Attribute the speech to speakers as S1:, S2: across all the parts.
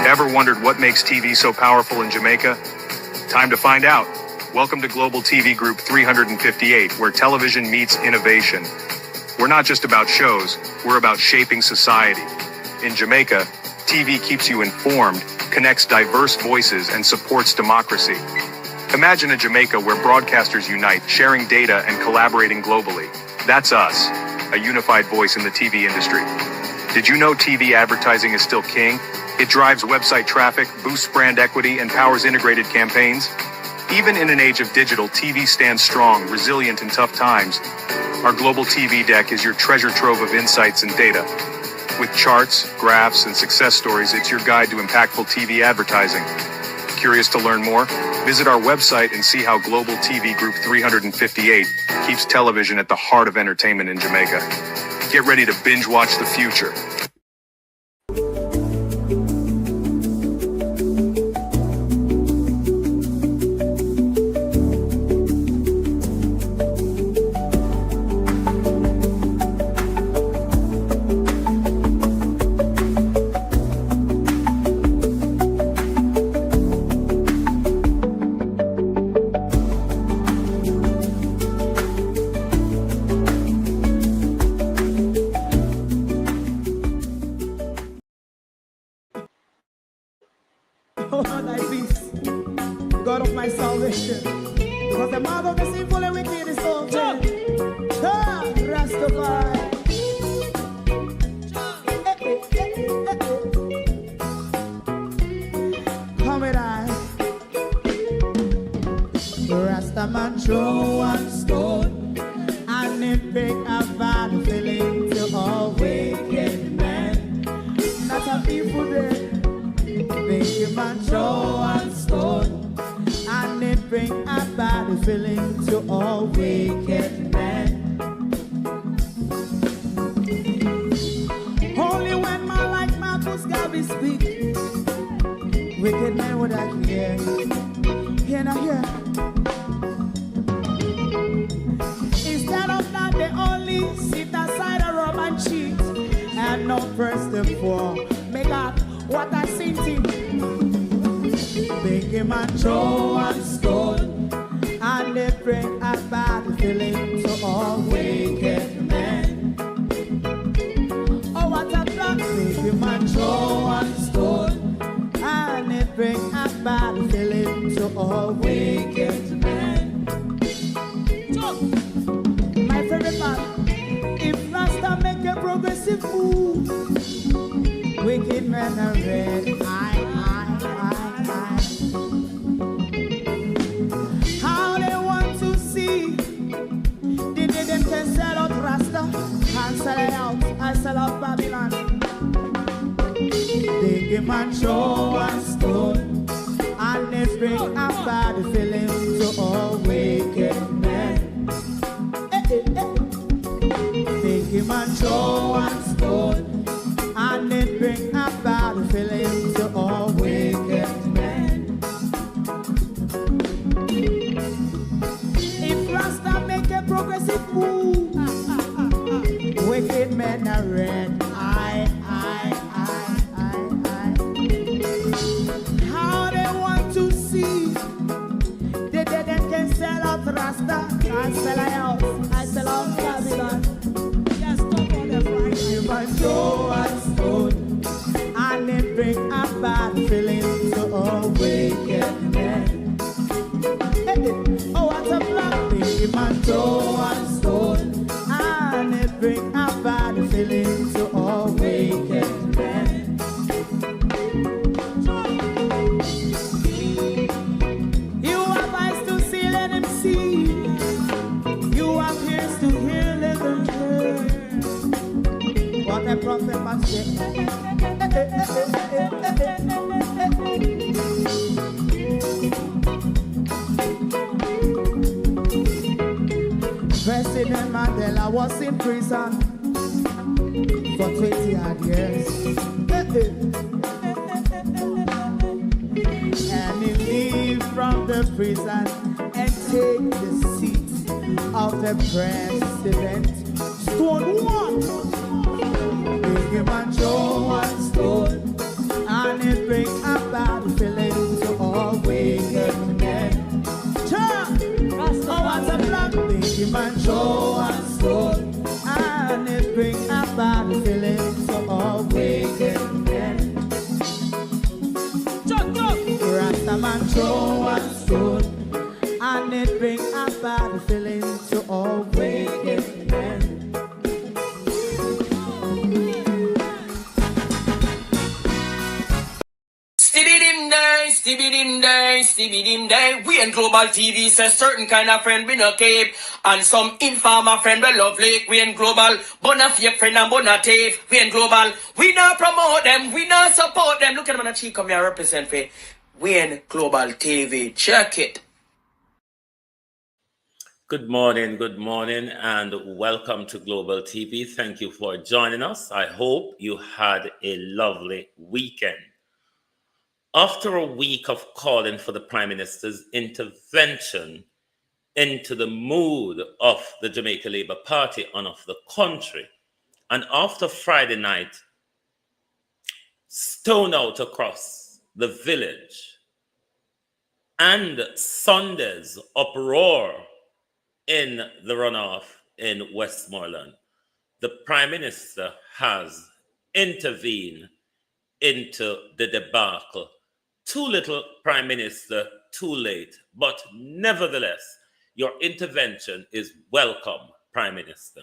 S1: Ever wondered what makes TV so powerful in Jamaica? Time to find out. Welcome to Global TV Group 358, where television meets innovation. We're not just about shows, we're about shaping society. In Jamaica, TV keeps you informed, connects diverse voices, and supports democracy. Imagine a Jamaica where broadcasters unite, sharing data and collaborating globally. That's us, a unified voice in the TV industry. Did you know TV advertising is still king? It drives website traffic, boosts brand equity, and powers integrated campaigns. Even in an age of digital, TV stands strong, resilient in tough times. Our Global TV Deck is your treasure trove of insights and data. With charts, graphs, and success stories, it's your guide to impactful TV advertising. Curious to learn more? Visit our website and see how Global TV Group 358 keeps television at the heart of entertainment in Jamaica. Get ready to binge watch the future.
S2: God of my salvation, because the mouth of the sinful and wicked is open. Rastafari. Come with I. Rastaman throw one stone, and it break a bad feeling to all wicked men. Not a people there. Make a man throw one stone, and it bring a bad feeling to all wicked men. Only when man like Marcus Garvey speak, wicked men would I hear. Hear not hear. Instead of that, they only sit aside and rob and cheat, and not press the poor. Make up what I seen to. Big man throw one stone, and they bring a bad feeling to all wicked men. Oh, what a plan. Big man throw one stone, and they bring a bad feeling to all wicked men. My favorite part, if Rasta make a progressive move, wicked men are red. How they want to see the day them can sell out Rasta and sell it out. I sell out Babylon. Big man throw one stone, and they bring a bad feeling to all wicked men. Big man throw one stone, and it bring a bad feeling to all wicked men. If Rasta make a progressive move, wicked men are red. How they want to see the dead can sell out Rasta and sell out. I sell out Babylon. Just talk on the Friday. But throw one stone, and it bring a bad feeling to all wicked men. Oh, what a black big man throw one stone, and it bring a bad feeling to all wicked men. You have eyes to see, let him see. You have ears to hear, let them hear. What a prophet must say. President Mandela was in prison for 20 odd years. And he leave from the prison and take the seat of the president. Stone one. Big man throw one stone, and it bring show and soul, and it brings about the feelings of wickedness. Rastaman show and soul, and it brings about the feelings of wickedness.
S3: Stibbidim day. We in Global TV say certain kind of friend we no keep, and some informer friend we lovely. We in Global, bona fake friend and bona tape. We in Global, we not promote them, we not support them. Look at them on the cheek, come here represent for. We in Global TV. Check it.
S4: Good morning, and welcome to Global TV. Thank you for joining us. I hope you had a lovely weekend. After a week of calling for the Prime Minister's intervention into the mood of the Jamaica Labour Party and of the country, and after Friday night, stone out across the village, and Sunday's uproar in the runoff in Westmoreland, the Prime Minister has intervened into the debacle. Too little, Prime Minister, too late. But nevertheless, your intervention is welcome, Prime Minister.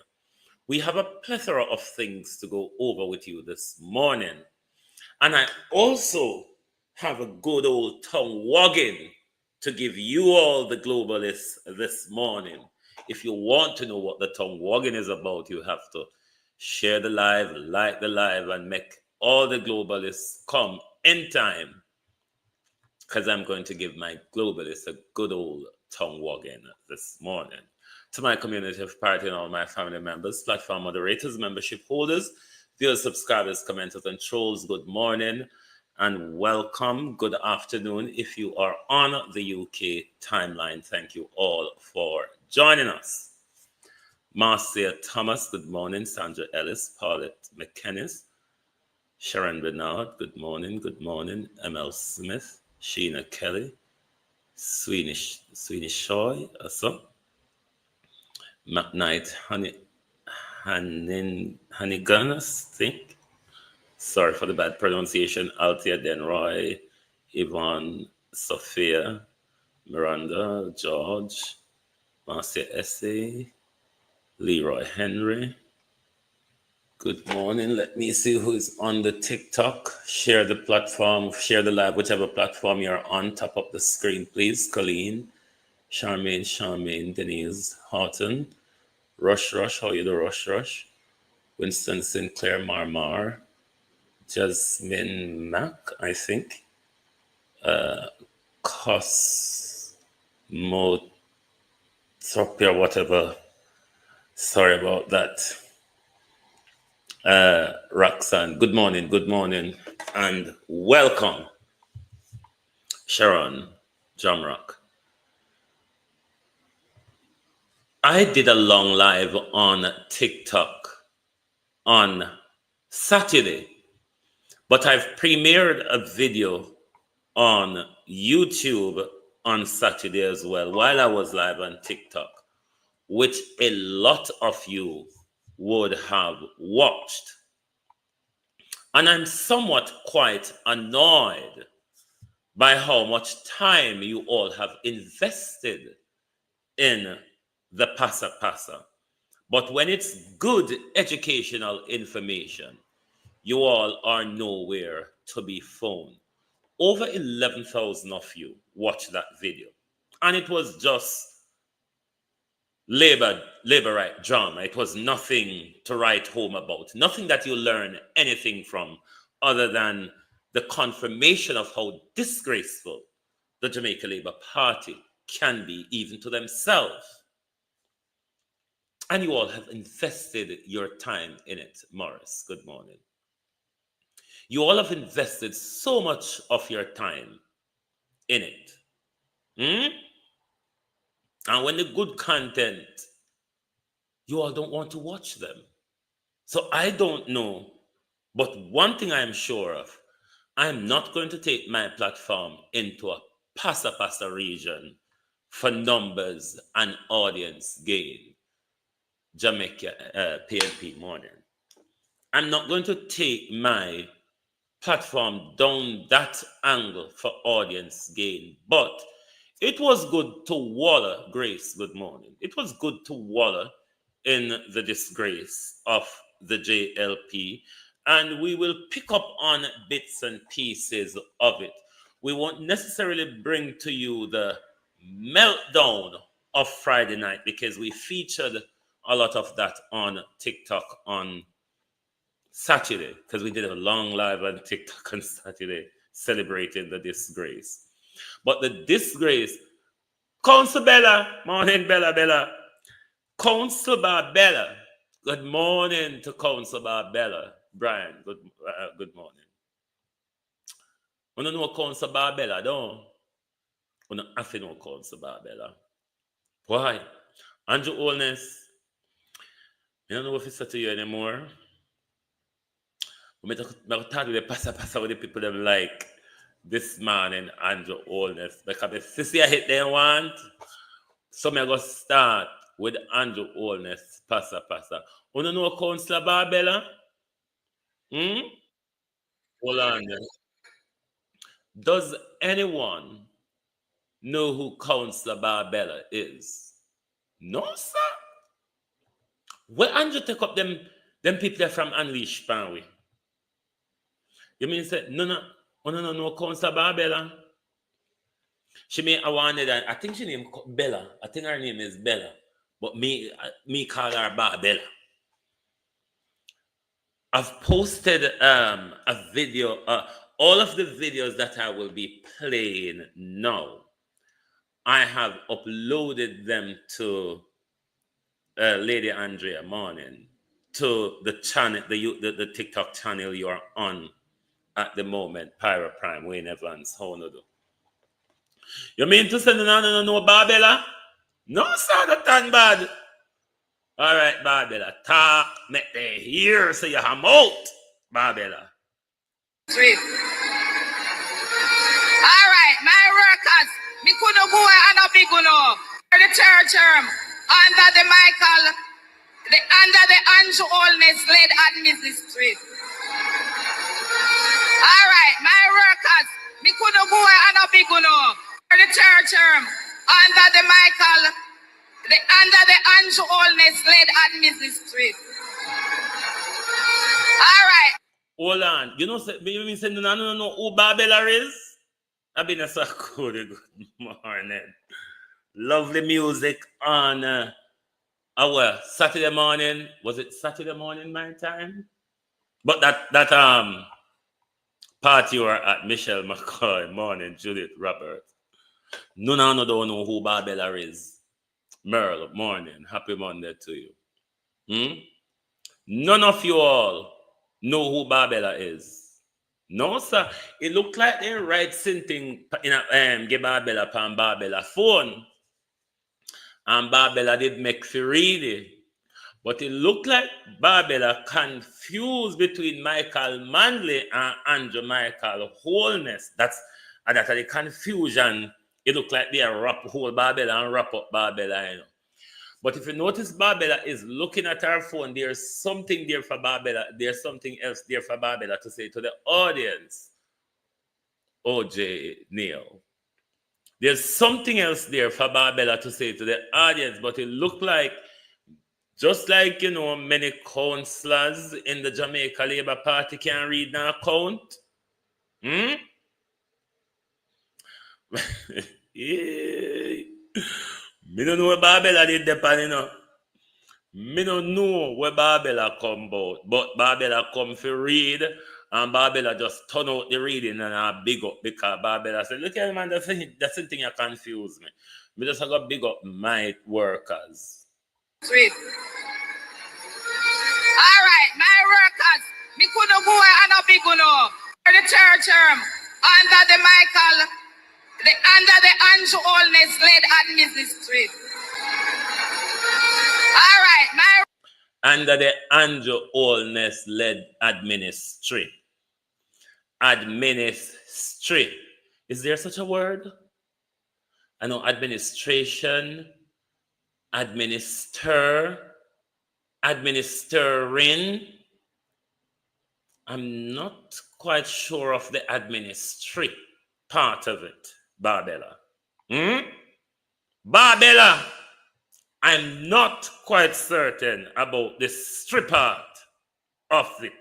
S4: We have a plethora of things to go over with you this morning. And I also have a good old tongue wagging to give you all the globalists this morning. If you want to know what the tongue wagging is about, you have to share the live, like the live, and make all the globalists come in time, because I'm going to give my globalists a good old tongue wagging this morning. To my community of party and all my family members, platform moderators, membership holders, viewers, subscribers, commenters, and trolls, good morning and welcome. Good afternoon if you are on the UK timeline. Thank you all for joining us. Marcia Thomas, good morning. Sandra Ellis, Paulette McKennis, Sharon Bernard, good morning. Good morning. ML Smith, Sheena Kelly, Sweeney Shoy, also McKnight, Honeygunners, think. Sorry for the bad pronunciation. Althea Denroy, Yvonne, Sophia, Miranda, George, Marcia Essay, Leroy Henry. Good morning. Let me see who is on the TikTok. Share the platform, share the live, whichever platform you're on. Top up the screen, please. Colleen, Charmaine, Denise, Horton, Rush, how you do, Rush? Winston Sinclair, Marmar, Jasmine Mack, I think. Cosmotropia, whatever. Sorry about that. Roxanne, good morning, and welcome. Sharon, Jamrock. I did a long live on TikTok on Saturday, but I've premiered a video on YouTube on Saturday as well, while I was live on TikTok, which a lot of you would have watched. And I'm somewhat quite annoyed by how much time you all have invested in the Pasa. But when it's good educational information, you all are nowhere to be found. Over 11,000 of you watched that video. And it was just labor right drama. It was nothing to write home about, nothing that you learn anything from other than the confirmation of how disgraceful the Jamaica Labour Party can be, even to themselves. And you all have invested your time in it. Morris, good morning. You all have invested so much of your time in it. And when the good content, you all don't want to watch them. So I don't know, but one thing I am sure of, I'm not going to take my platform into a pasa region for numbers and audience gain. Jamaica PNP morning. I'm not going to take my platform down that angle for audience gain, but it was good to wallow, Grace, good morning. It was good to wallow in the disgrace of the JLP, and we will pick up on bits and pieces of it. We won't necessarily bring to you the meltdown of Friday night because we featured a lot of that on TikTok on Saturday, because we did a long live on TikTok on Saturday celebrating the disgrace. But the disgrace, Council Bella, morning Bella. Council Bella, good morning to Council Bella. Brian, good morning. We don't know Council Bella, don't we? Don't have to know Council Bella. Why? Andrew Holness, I don't know if it's to you anymore. I talk with the passa with the people that like this man and Andrew Holness. Because the sissy I hit they want. So I'm going to start with Andrew Holness, passa. You don't know Councillor Barbella? Hold on. Does anyone know who Councillor Barbella is? No, sir. Well, Andrew take up them people that from Unleash Panway. You mean say no, Councillor Barbella? She may have wanted that. I think she named Bella. I think her name is Bella. But me call her Barbella. I've posted a video, all of the videos that I will be playing now. I have uploaded them to Lady Andrea Morning, to the channel, the TikTok channel you are on at the moment, Pyro Prime, Wayne Evans, how no do? You mean to say no, Barbella? No, sir, that ain't bad. All right, Barbella, talk, make they hear, so you ham out, Barbella.
S5: Sweet. All right, my workers, me couldn't go and a big one for the church under the Andrew Holness led administration. All right, my workers, me couldn't go and a big one for the church under the Andrew Holness led administration. All right.
S4: Hold on. You know, me say no, who Barbella is? I've been a so good morning. Lovely music on our Saturday morning. Was it Saturday morning my time? But that party were at Michelle McCoy morning, Judith Roberts. No, don't know who Barbella is. Merle, morning. Happy Monday to you. None of you all know who Barbella is. No, sir. It looked like they write something in a give Barbella pan Barbella phone. And Barbella did make for read it. But it looked like Barbella confused between Michael Manley and Andrew Michael Holness. That's the confusion. It looked like they wrap whole Barbella and wrap up Barbella, you know. But if you notice, Barbella is looking at her phone. There's something there for Barbella. There's something else there for Barbella to say to the audience. OJ Neil. There's something else there for Barbella to say to the audience. But it looked like, just like, you know, many councillors in the Jamaica Labour Party can read an account. Yeah. Me don't know where Barbella did the pan, you know. Me don't know where Barbella come about. But Barbella come for read. And Barbella just turn out the reading and I big up because Barbella said, look at man, that's the thing that confuse me. Me just got big up my workers.
S5: Sweet. All right, my workers, me couldn't go and a big one for the church under the Andrew Holness led administration. All right, my
S4: under the Andrew Holness led administration. Administration. Is there such a word? I know administration, administer, administering. I'm not quite sure of the administry part of it, Barbella. Barbella, I'm not quite certain about the strip part of it.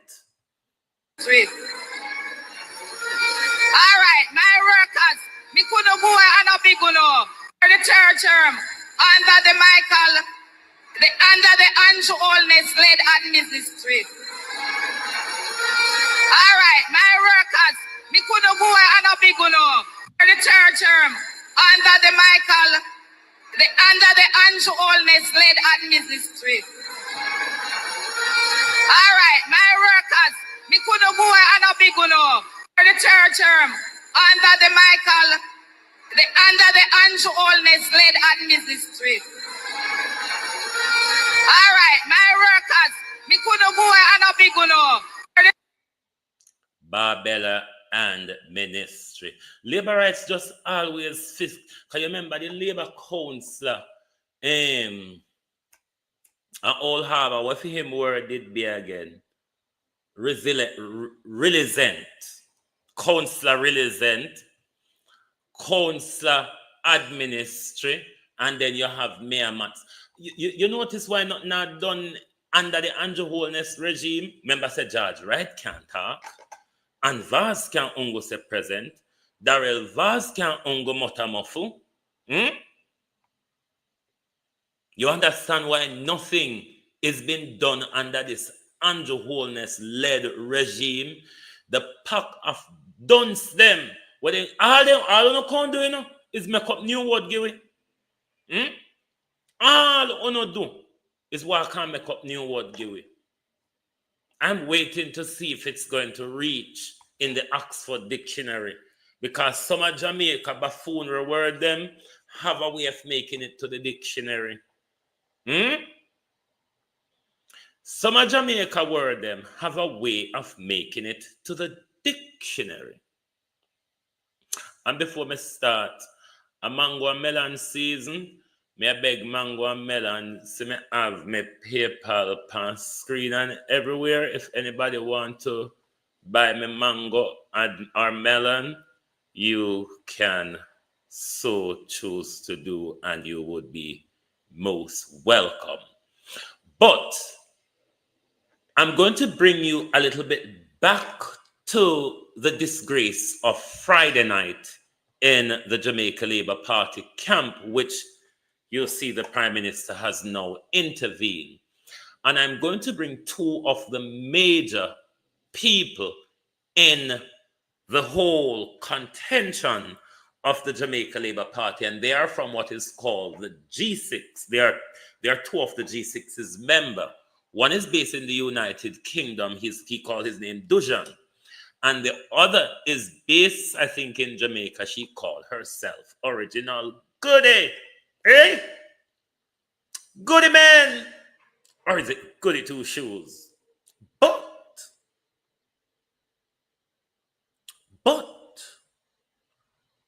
S5: Sweet. All right, my workers, me couldn't go and a big one for the third term under the under the Andrew Holness led administration. All right, my workers, me couldn't go and a big one for the third term under the Andrew Holness led administration. All right, my workers, me couldn't go and a big one for the third term under the Andrew Holness led administration. All right, my workers, me couldn't go and a big one for the
S4: Barbella and ministry. Labor rights just always fist. Can you remember the Labor Councillor? Old Harbour, what for him word did be again? Resilient. Councillor Resilient. Councillor Administry. And then you have Mayor Mats. You notice why not done under the Andrew Holness regime? Remember said George Wright can't talk. And Vaz can ungo se present. Darrell Vaz can ungo motamofu. You understand why nothing is being done under this Andrew Holness-led regime? The pack of dunce them. What they all you can do, is make up new word give it. All you do is what can make up new word give it. I'm waiting to see if it's going to reach in the Oxford Dictionary, because some of Jamaica buffoonery word them have a way of making it to the dictionary. Some of Jamaica word them have a way of making it to the dictionary. And before me start, a mango and melon season, me I beg mango and melon, see me have me PayPal on screen and everywhere. If anybody want to buy me mango and or melon, you can so choose to do, and you would be most welcome. But I'm going to bring you a little bit back to the disgrace of Friday night in the Jamaica Labour Party camp, which you'll see the Prime Minister has now intervened. And I'm going to bring two of the major people in the whole contention of the Jamaica Labour Party, and they are from what is called the G6. They are two of the G6's member. One is based in the United Kingdom. He called his name Dujan. And the other is based, I think, in Jamaica. She called herself Original Goody. Eh? Goody Man. Or is it Goody Two Shoes? But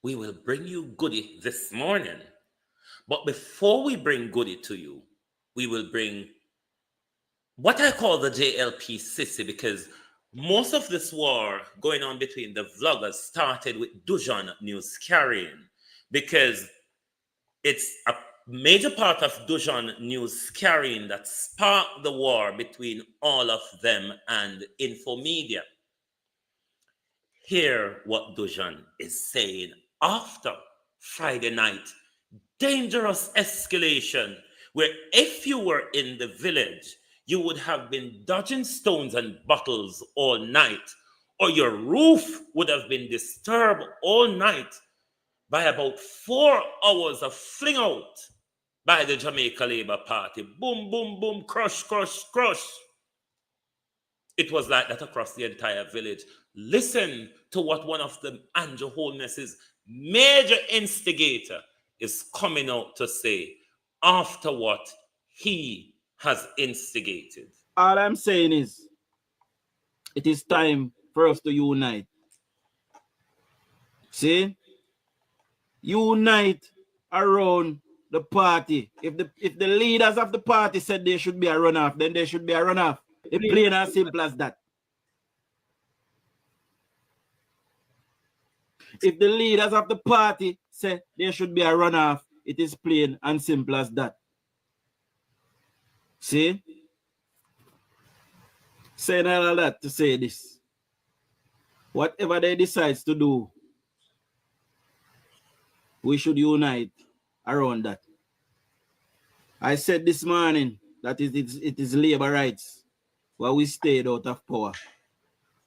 S4: we will bring you Goody this morning. But before we bring Goody to you, we will bring what I call the JLP sissy, because most of this war going on between the vloggers started with Dujan news carrying, because it's a major part of Dujan news carrying that sparked the war between all of them and Infomedia. Hear what Dujan is saying after Friday night dangerous escalation, where if you were in the village, you would have been dodging stones and bottles all night, or your roof would have been disturbed all night by about 4 hours of fling out by the Jamaica Labour Party. Boom, boom, boom, crush, crush, crush. It was like that across the entire village. Listen to what one of the Andrew Holness's major instigator is coming out to say after what he has instigated.
S6: All I'm saying is, it is time for us to unite. See? Unite around the party, if the leaders of the party said there should be a runoff, then there should be a runoff. It's plain and simple as that. If the leaders of the party say there should be a runoff, it is plain and simple as that. See? Saying all of that to say this. Whatever they decide to do, we should unite around that. I said this morning that it is labor rights where we stayed out of power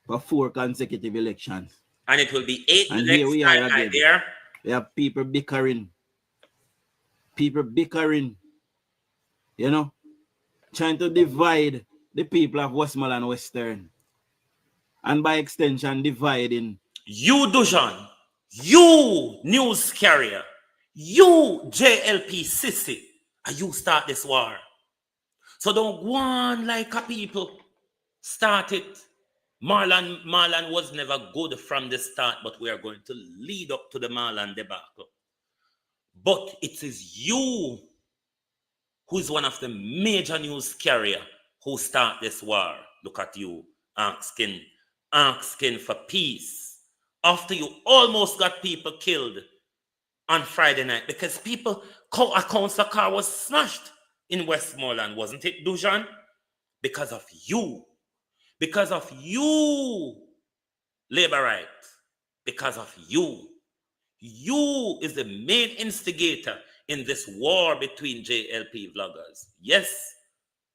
S6: for 4 consecutive elections.
S4: And it will be 8
S6: and
S4: next
S6: here we
S4: time,
S6: are again.
S4: There.
S6: We have people bickering. People bickering. You know, trying to divide the people of Westmoreland Western. And by extension, dividing.
S4: You, Dujan, you, news carrier, you, JLP sissy, and you start this war. So don't go on like a people. Start it. Marlon was never good from the start, but we are going to lead up to the Marlon debacle. But it is you who is one of the major news carrier who start this war. Look at you, asking for peace. After you almost got people killed on Friday night because a council car was smashed in Westmoreland, wasn't it, Dujan? Because of you. Because of you, labor right. Because of you. You is the main instigator in this war between JLP vloggers. Yes,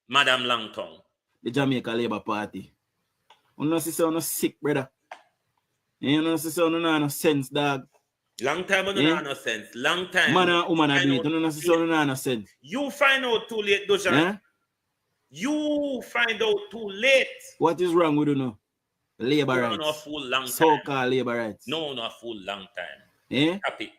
S4: Madam Langton.
S6: The Jamaica Labour Party. You know, sister, sick, brother. You know, sister, no sense, dog.
S4: Long time, no sense. Long time.
S6: Man and woman are doing it. You know, sister, no sense.
S4: You find out too late, Dujan.
S6: Yeah?
S4: You find out too late.
S6: What is wrong with you now? Labor rights.
S4: No, full long time.
S6: So-called labor rights.
S4: No, not full long time.
S6: Eh?
S4: Happy.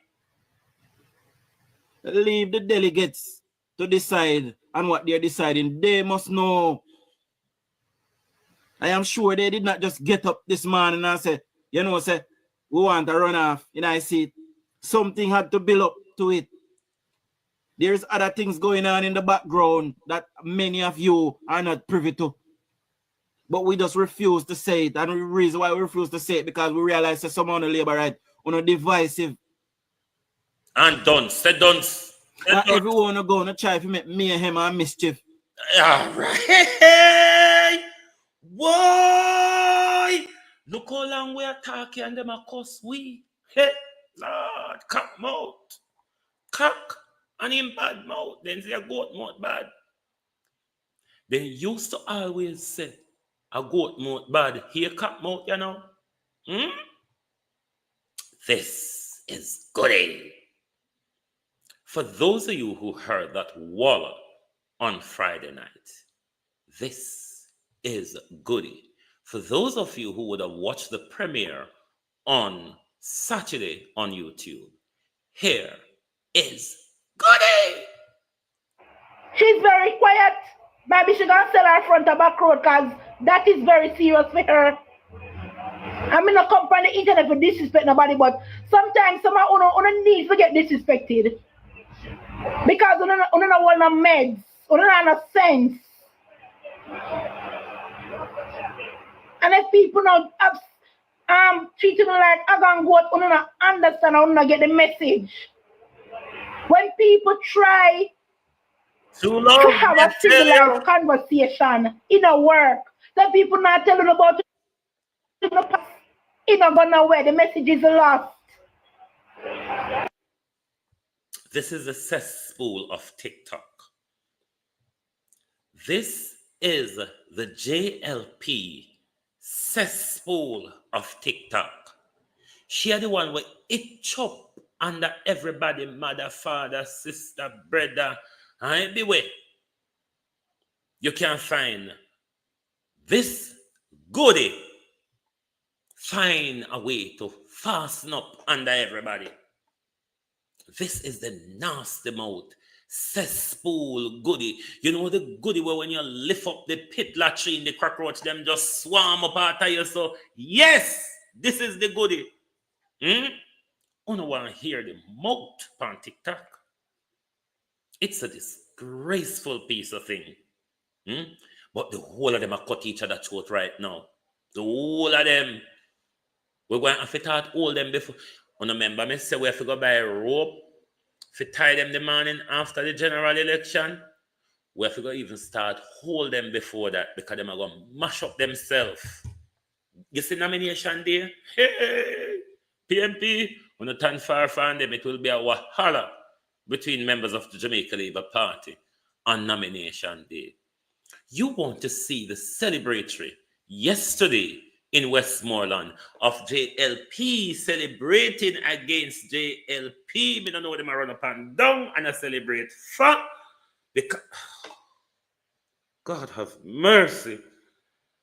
S6: Leave the delegates to decide on what they're deciding. They must know. I am sure they did not just get up this morning and say, you know, say, we want a runoff. And I see something had to build up to it. There's other things going on in the background that many of you are not privy to. But we just refuse to say it. And the reason why we refuse to say it because we realize that some of the labor right are divisive.
S4: And done. Said done.
S6: Everyone are going to try to make mayhem and mischief.
S4: All right. Why? Look how long we are talking and them are cuss we. Hey, Lord, cock mouth. Cock and him bad mouth. Then say a goat mouth bad. They used to always say a goat mouth bad. Here cock mouth, you know. This is goody. For those of you who heard that walla on Friday night, this is goody. For those of you who would have watched the premiere on Saturday on YouTube, here is goody.
S2: She's very quiet. Maybe she gonna sell her front or back road because that is very serious for her. I'm in a company internet for disrespect nobody, but sometimes someone on need to get disrespected. Because you don't want no meds, you don't have no sense. And if people now treating me like I can go, you don't understand, you don't get the message. When people try to have a civilized conversation in a work, then people not telling about it in the past, it's not going nowhere. The message is lost.
S4: This is a cesspool of TikTok. This is the JLP cesspool of TikTok. She are the one where it chop under everybody, mother, father, sister, brother, and beware. You can find this goody. Find a way to fasten up under everybody. This is the nasty mouth cesspool goody. You know the goody where when you lift up the pit latrine, the cockroach them just swarm up after you. So yes, this is the goody. You don't want to hear the mouth on TikTok. It's a disgraceful piece of thing. But the whole of them are cut each other throat right now. The whole of them. We're going to have to start hold them before. On remember me say we have to go buy a rope to tie them the morning after the general election. We have to go even start hold them before that because them are going to mash up themselves. You see nomination day? Hey, PMP, when you turn far from them, it will be a wahala between members of the Jamaica Labour Party on nomination day. You want to see the celebratory yesterday in Westmoreland of JLP celebrating against JLP. We don't know them run up and down and I celebrate for because God have mercy.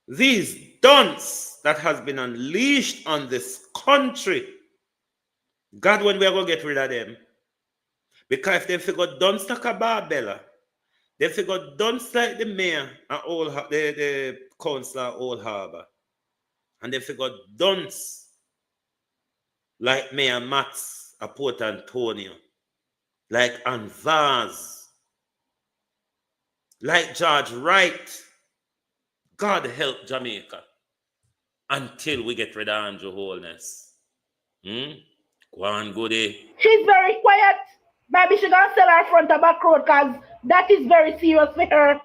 S4: These dunce that has been unleashed on this country. God, when we are going to get rid of them? Because if they figure dunce like a Barbella, they figure dunce like the mayor at the councillor at Old Harbour. And they figure dunce like Mayor Matts at Port Antonio, like Anvaz, like George Wright. God help Jamaica until we get rid of Andrew Holness. Go on, goody.
S2: She's very quiet. Maybe she gonna sell her front or back road because that is very serious for her.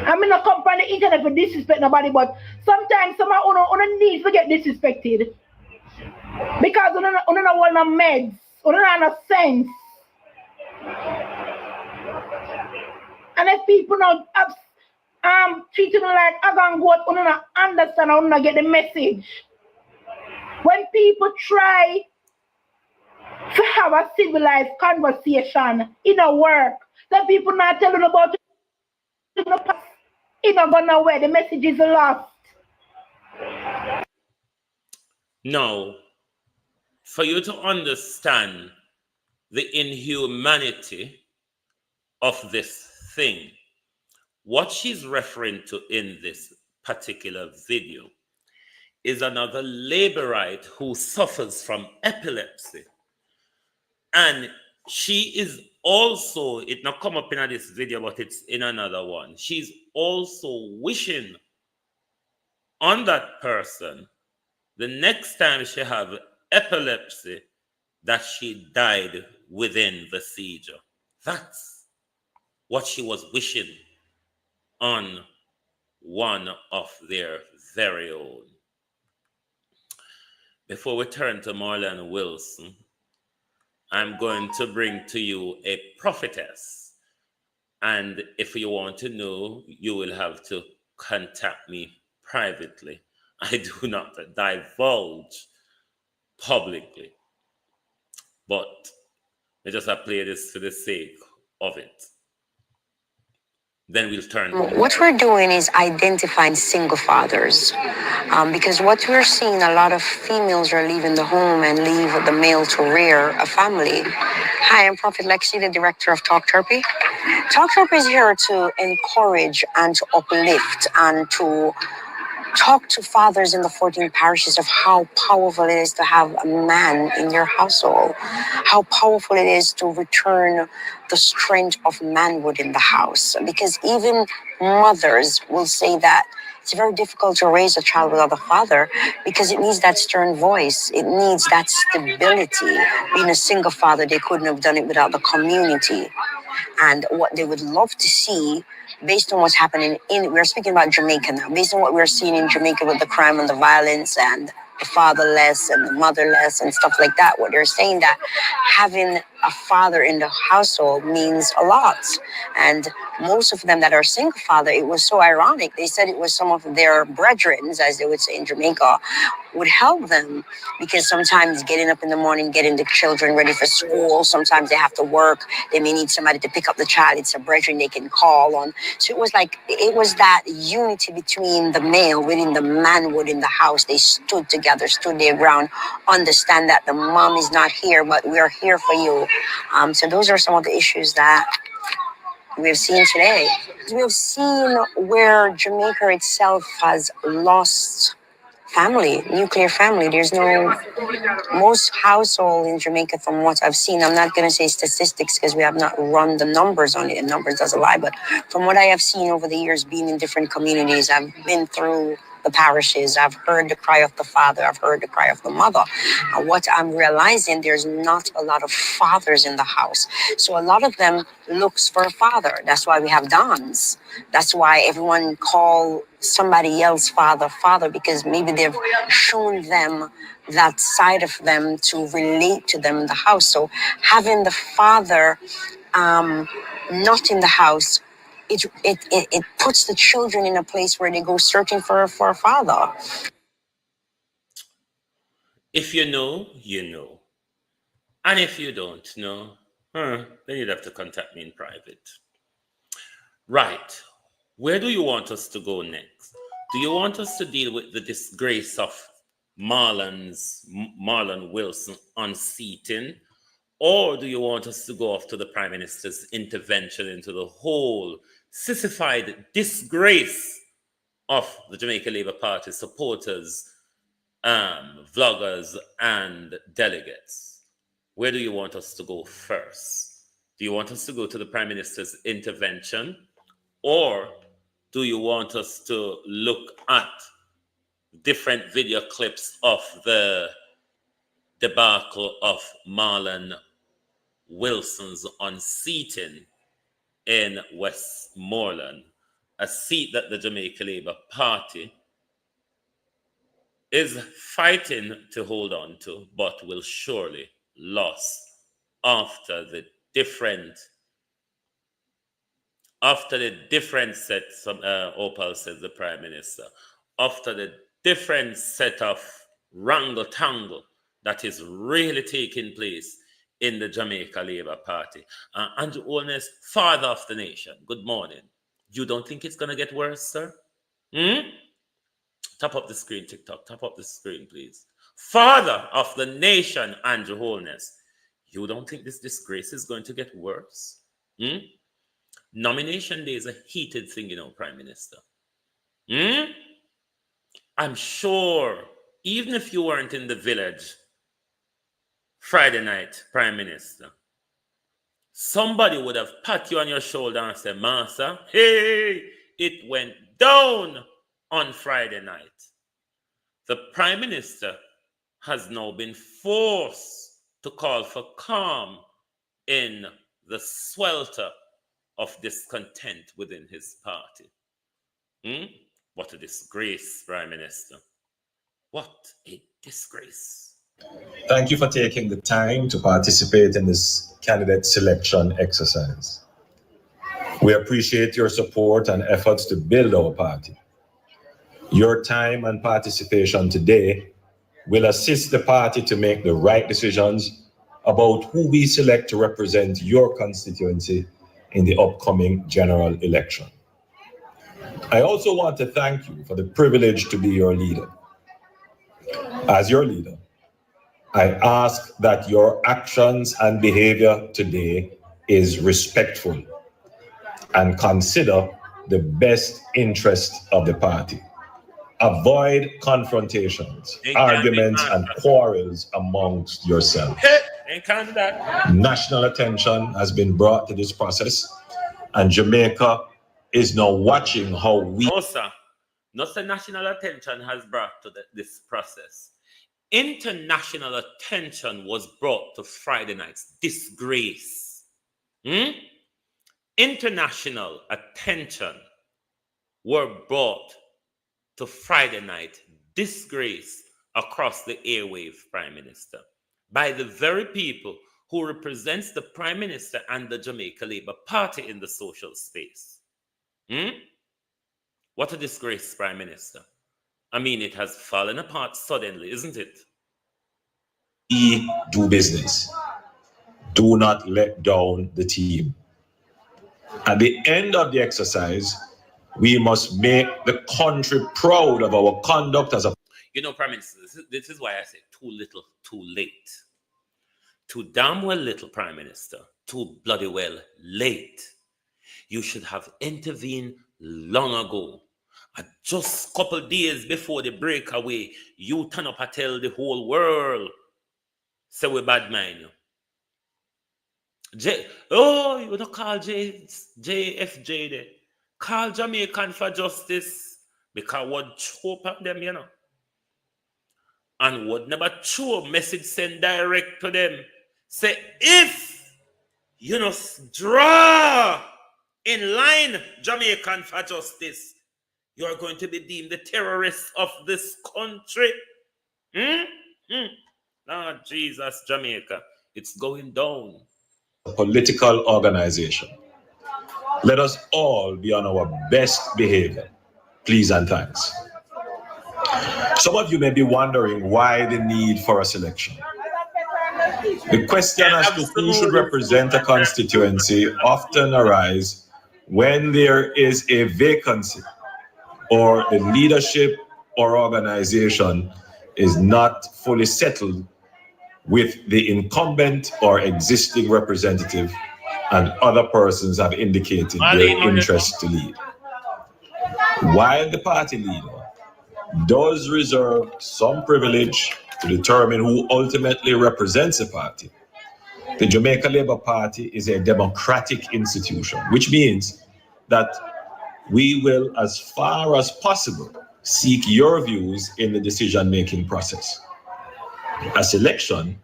S2: I'm in a company internet for disrespect nobody, but sometimes someone on needs to get disrespected. Because on no one of meds, on no sense. And if people now treating you like I can go out, on not understand or not get the message. When people try to have a civilized conversation in a work, that people not telling about it, it's not going nowhere. The message is lost.
S4: Now, for you to understand the inhumanity of this thing, what she's referring to in this particular video is another laborite who suffers from epilepsy. And she is also, it not come up in this video, but it's in another one. She's also wishing on that person the next time she have epilepsy that she died within the seizure. That's what she was wishing on one of their very own. Before we turn to Marlon Wilson, I'm going to bring to you a prophetess. And if you want to know, you will have to contact me privately. I do not divulge publicly. But I just play this for the sake of it. Then we'll turn.
S7: What we're doing is identifying single fathers, because what we're seeing, a lot of females are leaving the home and leave the male to rear a family. Hi, I'm Prophet Lexi, the director of Talk Therapy. Talk Therapy is here to encourage and to uplift and to talk to fathers in the 14 parishes of how powerful it is to have a man in your household, how powerful it is to return the strength of manhood in the house. Because even mothers will say that it's very difficult to raise a child without a father because it needs that stern voice. It needs that stability. Being a single father, they couldn't have done it without the community. And what they would love to see, based on what's happening we're speaking about Jamaica now, based on what we're seeing in Jamaica with the crime and the violence and the fatherless and the motherless and stuff like that, what they're saying that having a father in the household means a lot. And most of them that are single father, it was so ironic. They said it was some of their brethren, as they would say in Jamaica, would help them because sometimes getting up in the morning, getting the children ready for school, sometimes they have to work. They may need somebody to pick up the child. It's a brethren they can call on. So it was that unity between the male within the manhood in the house. They stood together, stood their ground, understand that the mom is not here, but we are here for you. So those are some of the issues that we've seen today. We've seen where Jamaica itself has lost family, nuclear family. There's no, most household in Jamaica, from what I've seen, I'm not going to say statistics because we have not run the numbers on it, and numbers does a lie, but from what I have seen over the years being in different communities, I've been through the parishes, I've heard the cry of the father, I've heard the cry of the mother. And what I'm realizing, there's not a lot of fathers in the house. So a lot of them looks for a father. That's why we have dons. That's why everyone call somebody else father, because maybe they've shown them that side of them to relate to them in the house. So having the father not in the house, it puts the children in a place where they go searching for a father.
S4: If you know, you know. And if you don't know, then you'd have to contact me in private. Right. Where do you want us to go next? Do you want us to deal with the disgrace of Marlon Wilson unseating? Or do you want us to go off to the Prime Minister's intervention into the whole sissified disgrace of the Jamaica Labour Party supporters, vloggers, and delegates? Where do you want us to go first? Do you want us to go to the Prime Minister's intervention? Or do you want us to look at different video clips of the debacle of Marlon Wilson's unseating in Westmoreland, a seat that the Jamaica Labour Party is fighting to hold on to, but will surely lose after the different set, Opal says the Prime Minister, after the different set of wrangle-tangle that is really taking place in the Jamaica Labour Party. Andrew Holness, father of the nation, good morning. You don't think it's going to get worse, sir? Tap up the screen, TikTok. Tap up the screen, please. Father of the nation, Andrew Holness. You don't think this disgrace is going to get worse? Nomination day is a heated thing, you know, Prime Minister. I'm sure, even if you weren't in the village Friday night, Prime Minister, somebody would have pat you on your shoulder and said, Master, hey, it went down on Friday night. The Prime Minister has now been forced to call for calm in the swelter of discontent within his party. What a disgrace, Prime Minister. What a disgrace.
S8: Thank you for taking the time to participate in this candidate selection exercise. We appreciate your support and efforts to build our party. Your time and participation today will assist the party to make the right decisions about who we select to represent your constituency in the upcoming general election. I also want to thank you for the privilege to be your leader. As your leader, I ask that your actions and behavior today is respectful and consider the best interest of the party. Avoid confrontations, arguments, and quarrels amongst yourselves. National attention has been brought to this process, and Jamaica is now watching how we...
S4: No, sir. Not the national attention has brought to this process. International attention was brought to Friday night's disgrace. International attention were brought to Friday night disgrace across the airwave, Prime Minister, by the very people who represents the Prime Minister and the Jamaica Labour Party in the social space. What a disgrace, Prime Minister. I mean, it has fallen apart suddenly, isn't it?
S8: We do business. Do not let down the team. At the end of the exercise, we must make the country proud of our conduct as a...
S4: You know, Prime Minister, this is why I say too little, too late. Too damn well little, Prime Minister. Too bloody well late. You should have intervened long ago Just a couple days before the breakaway, you turn up and tell the whole world, say we bad mind you. You don't call JFJ there. Call Jamaican for justice. Because what choke up them, you know. And what never show message send direct to them. Say, if you know draw in line Jamaican for justice, you are going to be deemed the terrorists of this country. Lord Jesus, Jamaica, it's going down.
S8: A political organization. Let us all be on our best behavior. Please and thanks. Some of you may be wondering why the need for a selection. The question as to who should represent a constituency often arises when there is a vacancy or the leadership or organization is not fully settled with the incumbent or existing representative, and other persons have indicated their interest to lead. While the party leader does reserve some privilege to determine who ultimately represents a party, the Jamaica Labour Party is a democratic institution, which means that we will, as far as possible, seek your views in the decision-making process. A selection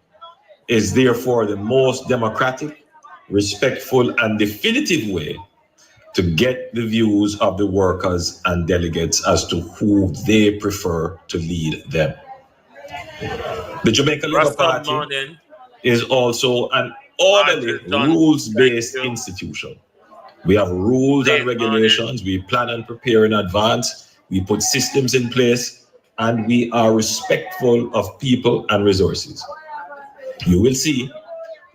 S8: is therefore the most democratic, respectful, and definitive way to get the views of the workers and delegates as to who they prefer to lead them. The Jamaica Labour Party is also an orderly, rules-based institution. We have rules and regulations. We plan and prepare in advance. We put systems in place, and we are respectful of people and resources. You will see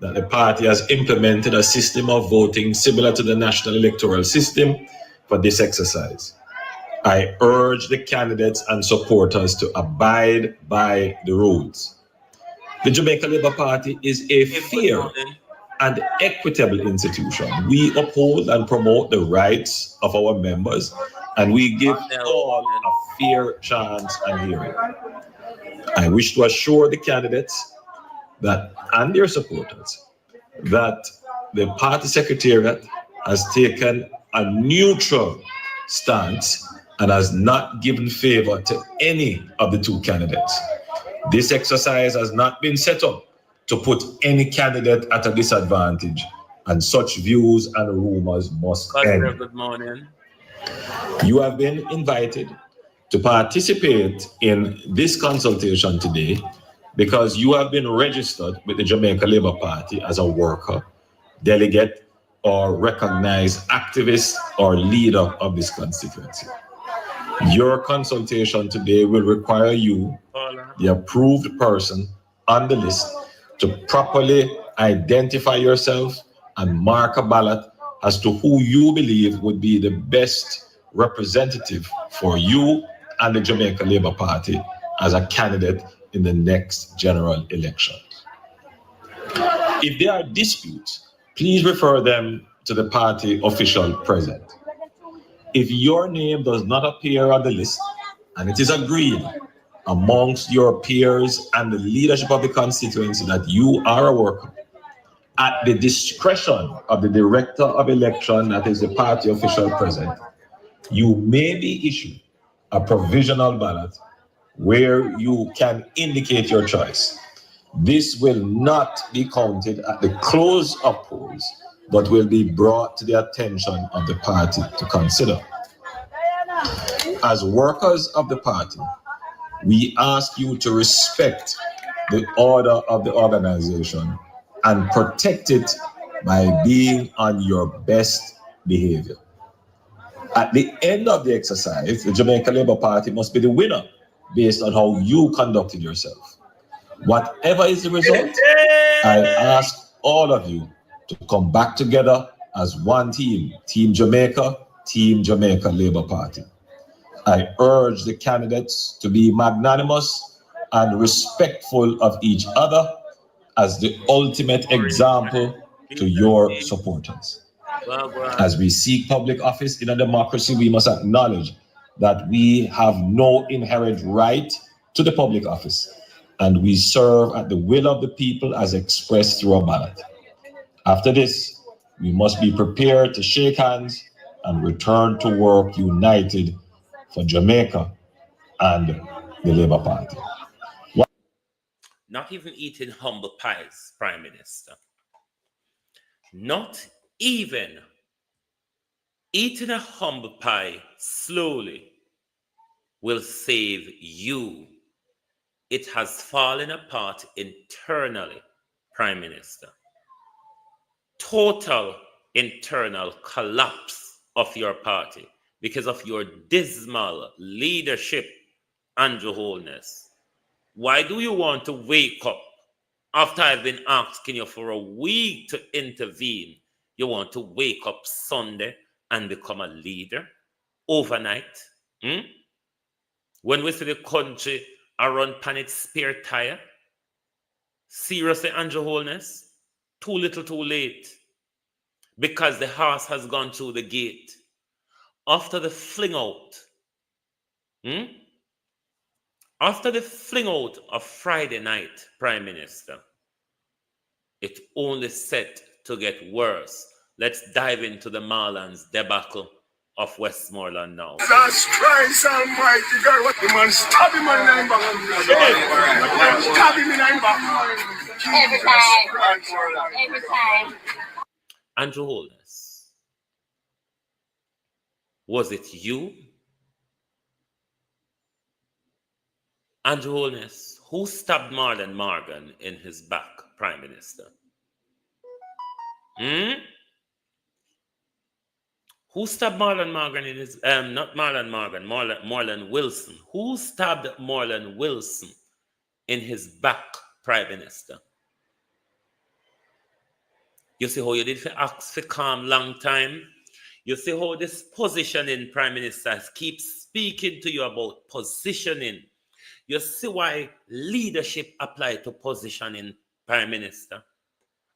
S8: that the party has implemented a system of voting similar to the national electoral system for this exercise. I urge the candidates and supporters to abide by the rules. The Jamaica Labour Party is a fair and equitable institution. We uphold and promote the rights of our members, and we give all a fair chance and hearing. I wish to assure the candidates that and their supporters that the party secretariat has taken a neutral stance and has not given favor to any of the two candidates. This exercise has not been set up to put any candidate at a disadvantage, and such views and rumors must end.
S4: Good morning.
S8: You have been invited to participate in this consultation today because you have been registered with the Jamaica Labour Party as a worker, delegate, or recognized activist or leader of this constituency. Your consultation today will require you, the approved person on the list, to properly identify yourself and mark a ballot as to who you believe would be the best representative for you and the Jamaica Labour Party as a candidate in the next general election. If there are disputes, please refer them to the party official present. If your name does not appear on the list and it is agreed amongst your peers and the leadership of the constituency that you are a worker, at the discretion of the director of election, that is the party official present, you may be issued a provisional ballot where you can indicate your choice. This will not be counted at the close of polls, but will be brought to the attention of the party to consider. As workers of the party, we ask you to respect the order of the organization and protect it by being on your best behavior. At the end of the exercise, the Jamaica Labour Party must be the winner based on how you conducted yourself. Whatever is the result, I ask all of you to come back together as one team, Team Jamaica Labour Party. I urge the candidates to be magnanimous and respectful of each other as the ultimate example to your supporters. As we seek public office in a democracy, we must acknowledge that we have no inherent right to the public office, and we serve at the will of the people as expressed through a ballot. After this, we must be prepared to shake hands and return to work united for Jamaica and the Labour Party.
S4: Not even eating humble pies, Prime Minister. Not even eating a humble pie slowly will save you. It has fallen apart internally, Prime Minister. Total internal collapse of your party because of your dismal leadership, Andrew Holness. Why do you want to wake up after I've been asking you for a week to intervene? You want to wake up Sunday and become a leader overnight? When we see the country around pan its spare tire? Seriously, Andrew Holness? Too little, too late. Because the horse has gone through the gate. After the fling out, after the fling out of Friday night, Prime Minister, it only set to get worse. Let's dive into the Marlins debacle of Westmoreland now.
S9: Jesus Christ Almighty, God, what the man stab him in the back. Stab him in the back.
S5: Every time.
S4: Andrew Holness, was it you? Andrew Holness, who stabbed Marlon Morgan in his back, Prime Minister? Who stabbed Marlon Morgan in his, not Marlon Morgan, Marlon Wilson. Who stabbed Marlon Wilson in his back, Prime Minister? You see how you did for ask for calm long time? You see how this positioning, Prime Minister, keeps speaking to you about positioning. You see why leadership apply to positioning, Prime Minister.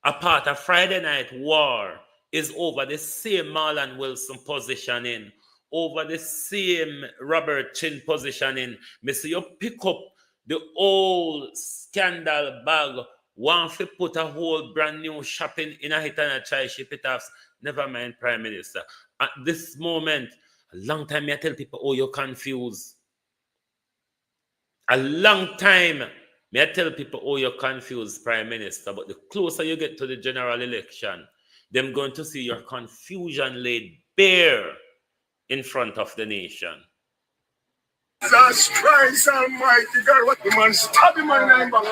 S4: A part of Friday Night War is over the same Marlon Wilson positioning, over the same Robert Chin positioning. Me see you pick up the old scandal bag, want to put a whole brand new shopping in a hit and a try ship it off. Never mind, Prime Minister. At this moment, a long time I tell people, oh, you're confused. A long time I tell people, oh, you're confused, Prime Minister. But the closer you get to the general election, them going to see your confusion laid bare in front of the nation.
S9: Jesus Christ Almighty, God, what the man stab him in the back.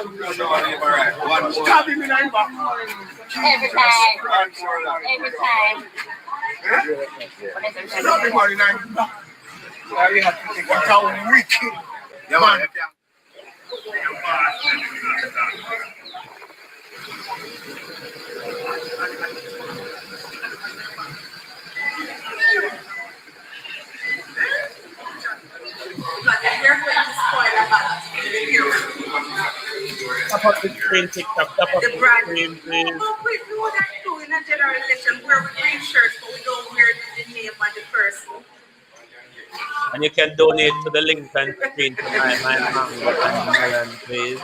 S9: Stab him in the back.
S5: Every time. Every time.
S9: Stab him in the back. What a wicked man.
S4: Tap up the screen, TikTok. Tap up the screen, please.
S10: We know that too in a general election where we green shirts, but we don't wear the name of the person.
S4: And you can donate to the link and screen to my mango, please.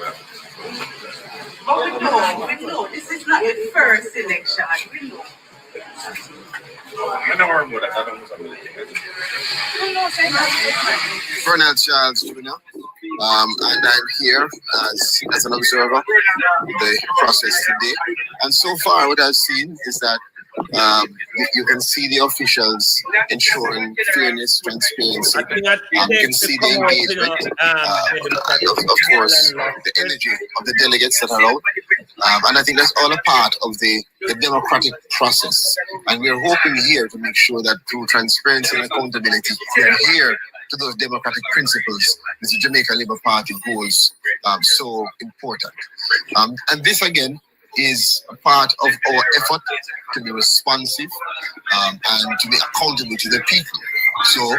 S10: But we know, this is not the first election. We know.
S11: Bernard Charles Jr. And I'm here as an observer of the process today. And so far, what I've seen is that you can see the officials ensuring fairness, transparency. You can see the engagement, and of course, the energy of the delegates that are out. And I think that's all a part of the democratic process. And we're hoping here to make sure that through transparency and accountability, we adhere to those democratic principles that the Jamaica Labour Party holds so important. And this again is a part of our effort to be responsive and to be accountable to the people. So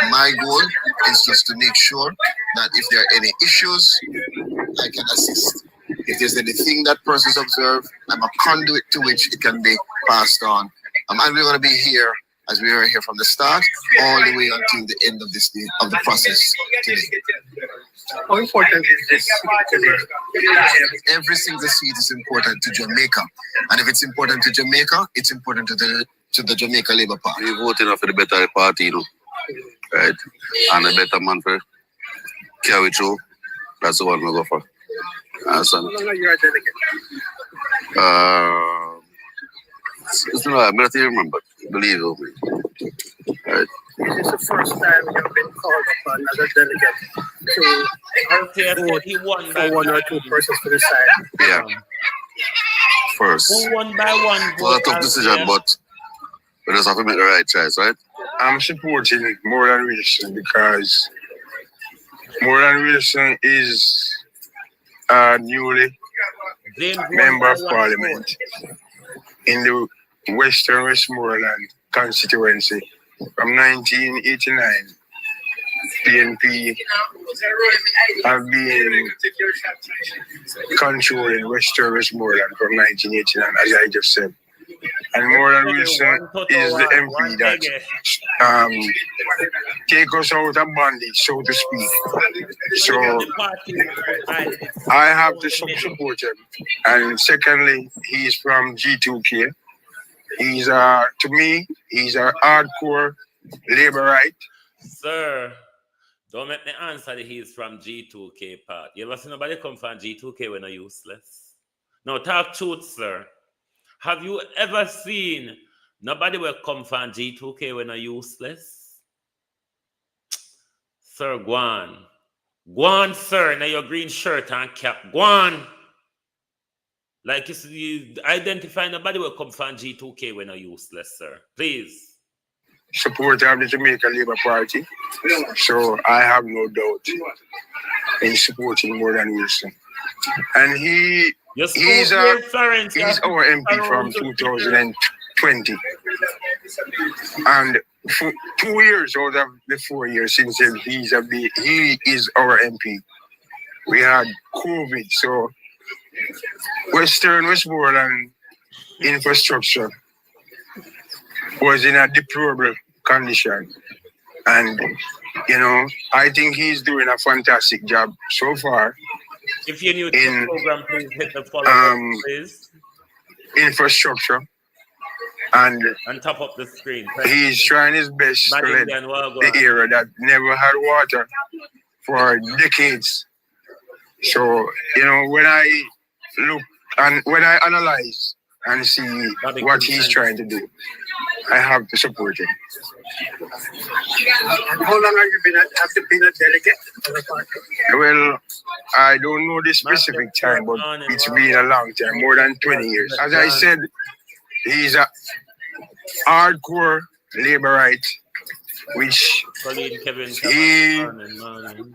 S11: my goal is just to make sure that if there are any issues, I can assist. If there's anything that persons observe, I'm a conduit to which it can be passed on. And we're going to be here as we were here from the start, all the way until the end of this day, of the process today.
S9: How important is this today?
S11: Every single seat is important to Jamaica. And if it's important to Jamaica, it's important to the Jamaica Labour Party.
S12: We voting for the better party, you know, right? And a better man for carry through. That's the one we go for.
S9: How long are you a delegate?
S12: It's not, I'm not even remember. Believe me. Right.
S9: This is the first time you've been called upon as a delegate to vote for one or two persons to decide.
S12: Yeah. First.
S4: One by one.
S12: It was a tough decision, but we just have to make the right choice, right?
S9: I'm supporting More Than Wilson because More Than Wilson is a newly member of parliament in the Western Westmoreland constituency from 1989. PNP have been controlling Western Westmoreland from 1989, as I just said. And More Than Wilson is the MP that take us out of bondage, so to speak. So I have to support him. And secondly, he's from G2K. He's to me, he's a hardcore laborite.
S4: Sir, don't make me answer that he's from G2K part. You ever see nobody come from G2K when they're useless? No, talk truth, sir. Have you ever seen nobody will come from G2K when they're useless? Sir, go on. Go on, sir, now your green shirt and cap. Go on. Like you identify nobody will come from G2K when they're useless, sir. Please.
S9: Supporter of the Jamaica Labour Party. So I have no doubt in supporting More Than Wilson. And he's our MP from 2020. And for 2 years out of the 4 years since then, he is our MP. We had COVID, so Western Westmoreland infrastructure was in a deplorable condition. And, you know, I think he's doing a fantastic job so far.
S4: If you're new to the program, please hit the follow button, please.
S9: Infrastructure. And
S4: top up the screen.
S9: He's trying his best to let the area that never had water for decades. So, you know, when I look and when I analyze and see what he's trying to do, I have to support him. How long have you been a delegate? Well, I don't know the specific time, but it's been a long time, more than 20 years. As I said, he's a hardcore laborite, which he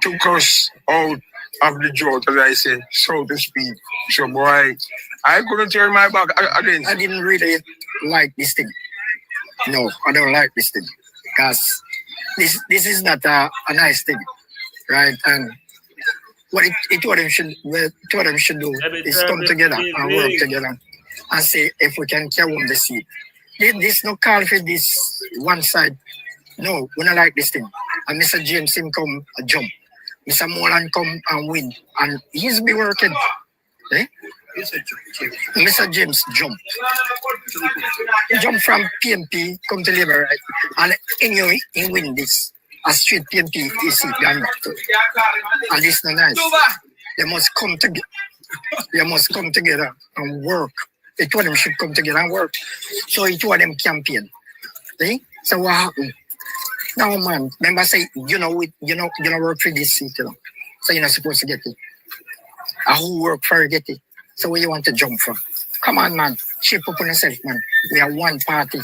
S9: took us out of the drought, as I said, so to speak. So, boy, I couldn't turn my back against.
S13: I didn't really like this thing. No, I don't like this thing because this is not a nice thing, right? And what it what them should do is come together and work together and say if we can carry on the seat. This no call for this one side. No, we don't like this thing. And Mr. James him come a jump. Mr. Molan come and win, and he's be working. Eh? Mr. James jump from PMP, come to Labour, right? And anyway, he win this. A straight PMP is gone back to. And this is not nice. They must come together. They must come together and work. The two of them should come together and work. So the two of them campaign. See? So what happened? Now, man, remember say you know work for this seat, you know. So you're not supposed to get it. Who work for get it? So where you want to jump from? Come on, man. Shape up on yourself, man. We are one party.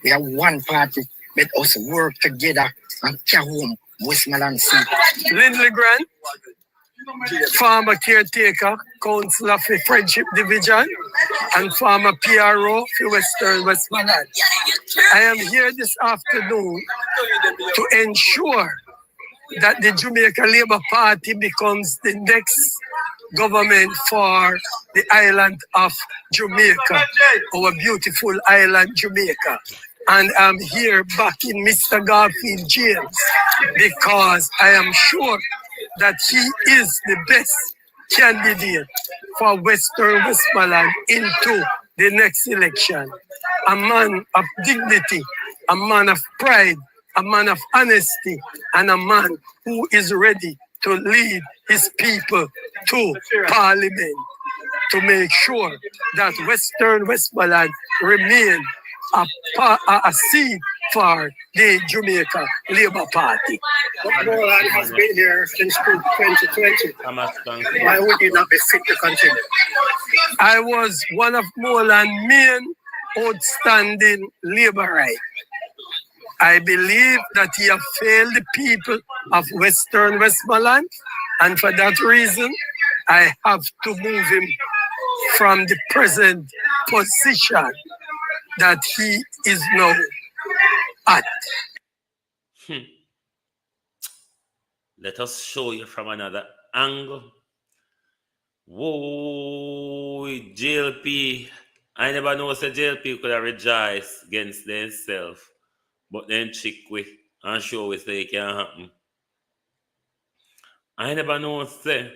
S13: We are one party. Let us work together and carry home Westmoreland seat.
S9: Lindley Grant, former caretaker, councillor for Friendship Division, and former PRO for Western Westmoreland. I am here this afternoon to ensure that the Jamaica Labour Party becomes the next government for the island of Jamaica, our beautiful island Jamaica.
S13: And I'm here back in Mr. Garfield James because I am sure that he is the best candidate for Western Westmoreland into the next election. A man of dignity, a man of pride, a man of honesty, and a man who is ready to lead his people to Parliament to make sure that Western Westmoreland remain a seat for the Jamaica Labour Party.
S14: Westmoreland has been here since 2020. Why would you not be fit to continue?
S13: I was one of Moreland's main outstanding Labourite. I believe that he has failed the people of Western Westmoreland, and for that reason, I have to move him from the present position that he is now at.
S4: Let us show you from another angle. Whoa, JLP. I never know say JLP could have rejoiced against themselves, but then chick with and show we say it can happen. I never know say.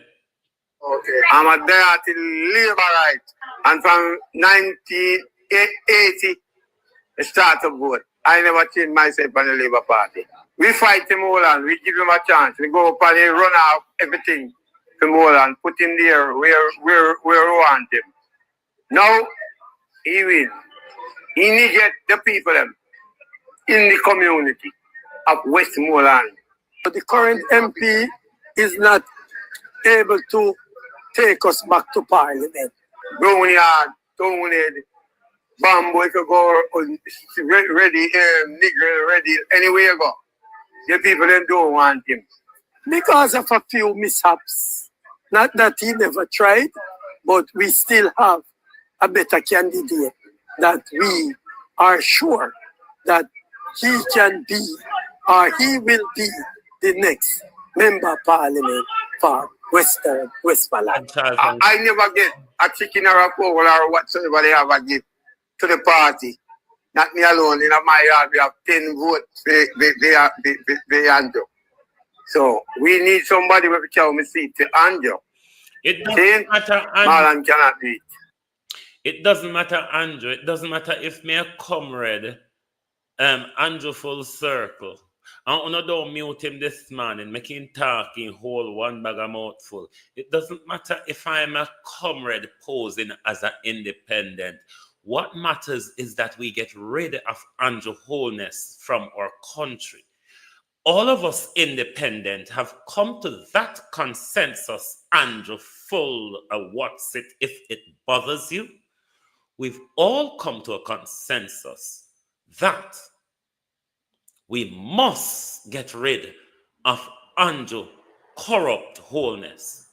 S15: Okay, I'm a dirty Labourite, and from 1980, I started to vote. I never changed myself on the Labour Party. We fight him Moreland, we give him a chance. We go up and he run off everything to Moreland, put him there where we want him. Now, he win. He needed the people in the community of Westmoreland.
S13: But the current MP is not able to take us back to Parliament.
S15: Brown yard, town head, bamboo, if you go ready, nigger ready, anywhere you go. The people then don't want him.
S13: Because of a few mishaps. Not that he never tried, but we still have a better candidate that we are sure that he can be or he will be the next member of Parliament for Western Westmoreland.
S15: I never get a chicken or a fowl or whatsoever they have a gift to the party. Not me alone. In my yard, we have 10 votes. They Andrew. So we need somebody who can tell me seat to Andrew.
S4: It doesn't matter,
S15: Marlon cannot beat.
S4: It doesn't matter, Andrew. It doesn't matter if me a comrade, Andrew full circle. And don't mute him this morning, make him talk in whole one bag of mouthful. It doesn't matter if I'm a comrade posing as an independent. What matters is that we get rid of Andrew wholeness from our country. All of us independent have come to that consensus, Andrew full of what's it if it bothers you. We've all come to a consensus that we must get rid of Andrew corrupt wholeness.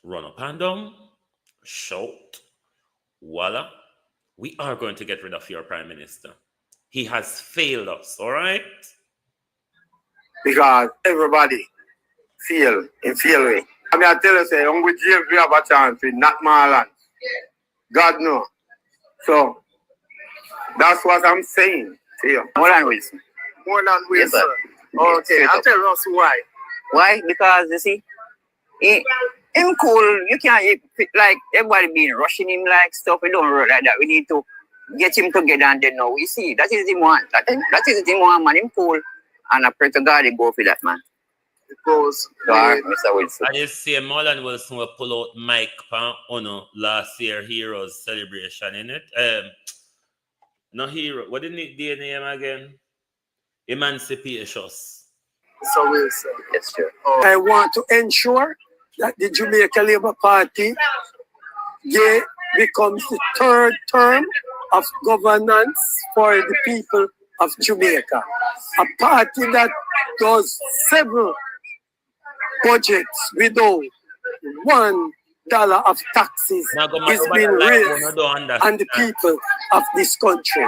S4: Run up and down, shout, voila, we are going to get rid of your Prime Minister. He has failed us, all right?
S15: Because everybody feel in way. I mean, I tell you, say, I'm with JFJ have a chance with not Marlon. God knows. So, that's what I'm saying to you.
S16: Moreland Wilson.
S15: Moreland Wilson.
S16: Yes,
S15: okay, I'll tell us why.
S16: Why? Because, you see, him cool. You can't, like, everybody being rushing him like stuff. We don't roll like that. We need to get him together and then now we see. That is the one. That is the one, man. Him cool. And I pray to God he go for that, man.
S15: Because
S16: Mr. Wilson.
S4: I just see Moreland Wilson will pull out Mike Pan last year Heroes celebration, in it. No hero. What did the name again? Emancipatious.
S15: So Wilson.
S16: Yes, sir.
S13: I want to ensure that the Jamaica Labour Party becomes the third term of governance for the people of Jamaica. A party that does several budgets without $1 of taxes is being raised on the people of this country.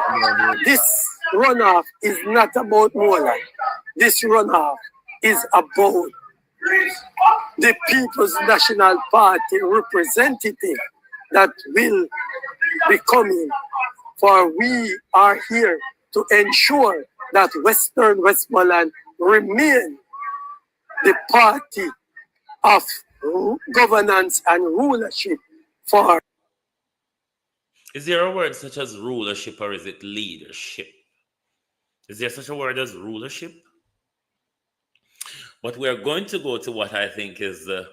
S13: This runoff is not about Moreland. This runoff is about the People's National Party representative that will be coming
S14: for we are here to ensure that Western Westmoreland remain the party of governance and rulership for.
S4: Is there a word such as rulership, or is it leadership? Is there such a word as rulership? But we're going to go to what I think is the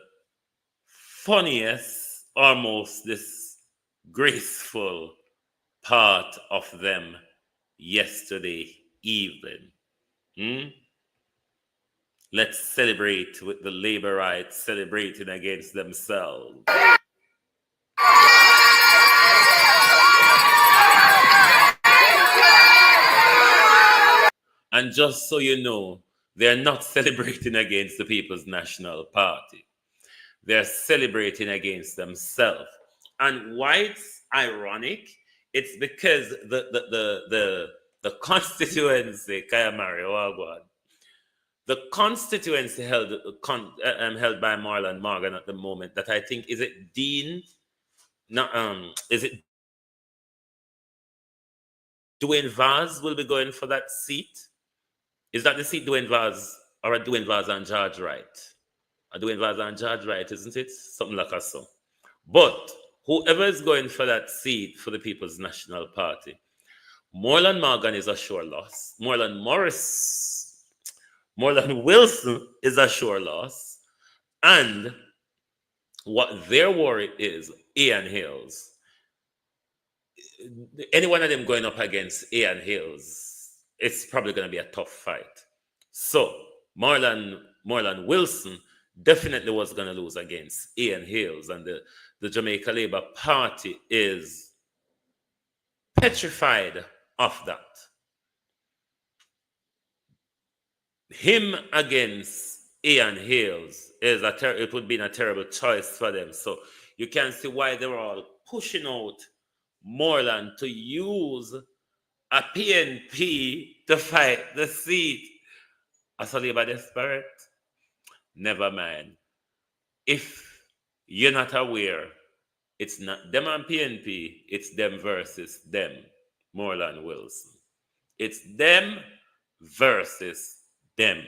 S4: funniest, almost disgraceful part of them yesterday evening. Let's celebrate with the labor rights celebrating against themselves. And just so you know, they're not celebrating against the People's National Party. They're celebrating against themselves. And why it's ironic, it's because the constituency, Kaya Mario Wagwan, the constituency held by Marlon Morgan at the moment, that I think, is it Dean? No, is it Dwayne Vaz will be going for that seat? Is that the seat Dwayne Vaz, or a Dwayne Vaz and George Wright? A Dwayne Vaz and George Wright, isn't it? Something like that. So. But whoever is going for that seat for the People's National Party, Marlon Morgan is a sure loss. Marlon Wilson is a sure loss. And what their worry is, Ian Hills. Any one of them going up against Ian Hills, it's probably going to be a tough fight. So Marlon Wilson definitely was going to lose against Ian Hills, and the Jamaica Labour Party is petrified of that. Him against Ian Hills it would be a terrible choice for them. So you can see why they were all pushing out Moreland to use a PNP to fight the seat. As a Labour desperate? Never mind. If you're not aware, it's not them and PNP, it's them versus them, Moreland Wilson. It's them versus them.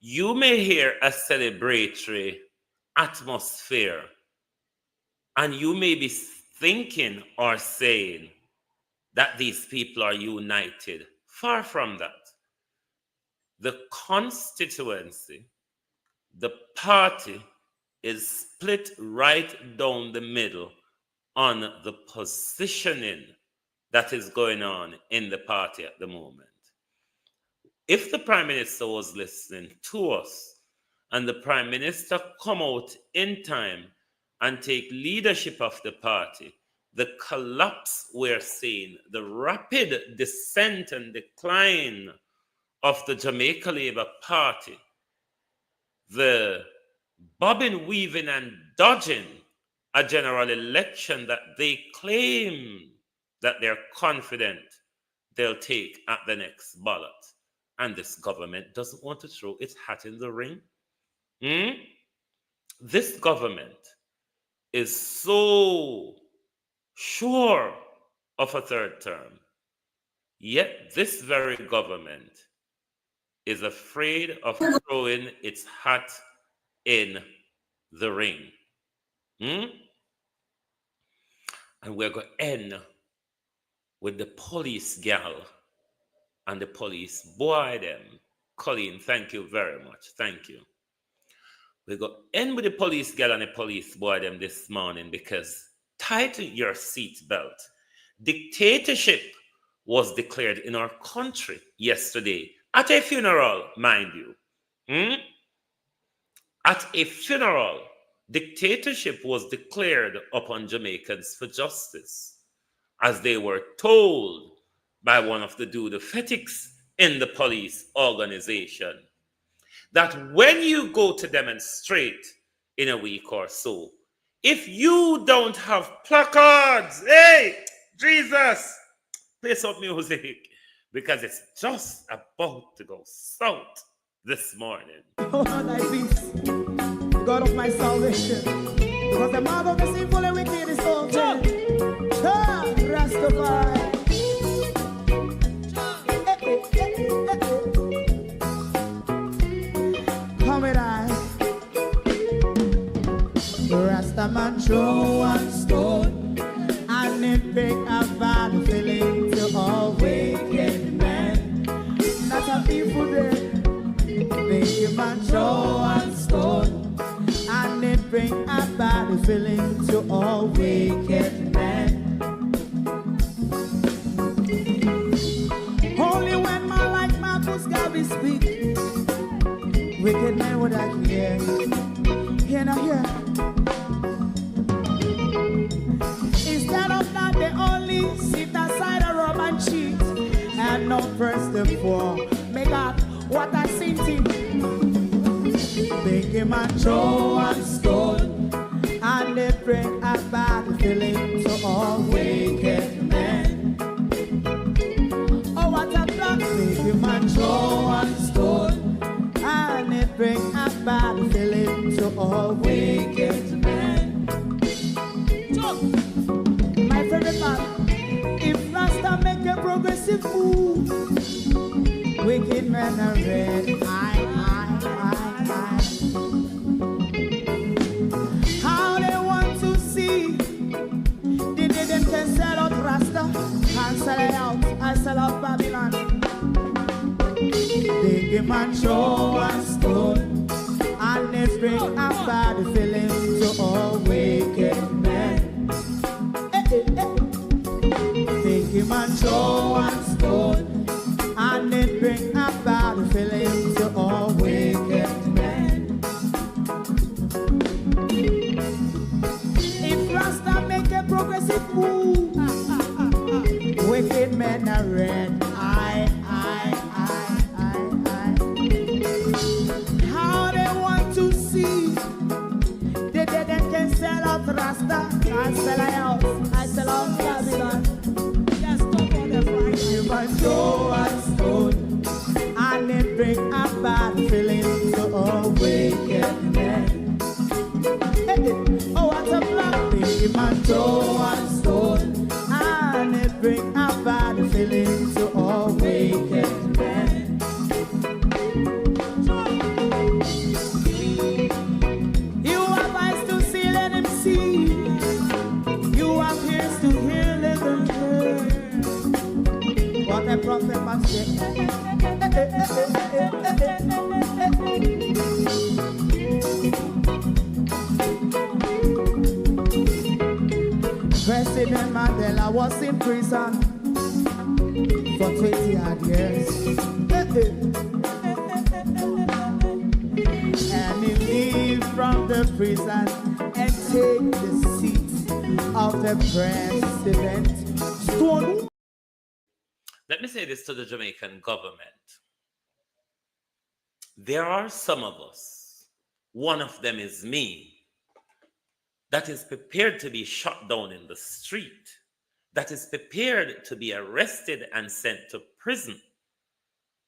S4: You may hear a celebratory atmosphere, and you may be thinking or saying that these people are united. Far from that. The constituency, the party, is split right down the middle on the positioning that is going on in the party at the moment. If the Prime Minister was listening to us, and the Prime Minister come out in time and take leadership of the party, the collapse we're seeing, the rapid descent and decline of the Jamaica Labour Party, the bobbing, weaving, and dodging a general election that they claim that they're confident they'll take at the next ballot. And this government doesn't want to throw its hat in the ring. This government is so sure of a third term, yet this very government is afraid of throwing its hat in the ring. And we're going to end with the police gal and the police boy them. Colleen, thank you very much. Thank you. We go in with the police gal and the police boy them this morning because tighten your seat belt. Dictatorship was declared in our country yesterday at a funeral, mind you. At a funeral, dictatorship was declared upon Jamaicans for justice, as they were told by one of the fanatics in the police organization, that when you go to demonstrate in a week or so, if you don't have placards, hey, Jesus, play some music, because it's just about to go south this morning.
S2: Oh, thy peace, God of my salvation, because the mouth of the sinful and wicked is open. Rastafari. Come with I. Rastaman throw one stone, and it bring a bad feeling to all wicked men. Not a people there. Make a man throw one stone, and it bring a bad feeling to all wicked men. Only when man like Marcus Garvey speak, wicked men would I hear. Hear now hear. Instead of that, they only sit aside and rub and cheat, and not press the poor. Make up what I seen to. Make a man throw one stone, and they bring a bad feeling to all wicked men. Oh, what a plan. Make a man throw one stone, and it bring a bad feeling to all wicked men. My favorite man, if Rasta make a progressive move, wicked men are red. How they want to see the day them can sell out Rasta and sell it out. I sell out Babylon. Big man throw one stone, and they bring a bad feeling to all wicked men. Big man throw one stone, and they bring a bad feeling to all wicked men. If Rasta make a progressive move, wicked men are red. How they want to see the dead can sell out Rasta. I sell out. I sell out Babylon. Just talk on the Friday. But throw a stone, and it bring a bad feeling to all wicked men. Oh, what a black big man throw one stone, and it bring a bad feeling to all wicked men. You have eyes to see, let him see. You have ears to hear, let them hear. What a prophet must say. President Mandela was in prison for 20 odd years. And he leave from the prison and take the seat of the president. Stone.
S4: Let me say this to the Jamaican government. There are some of us, one of them is me, that is prepared to be shot down in the street, that is prepared to be arrested and sent to prison,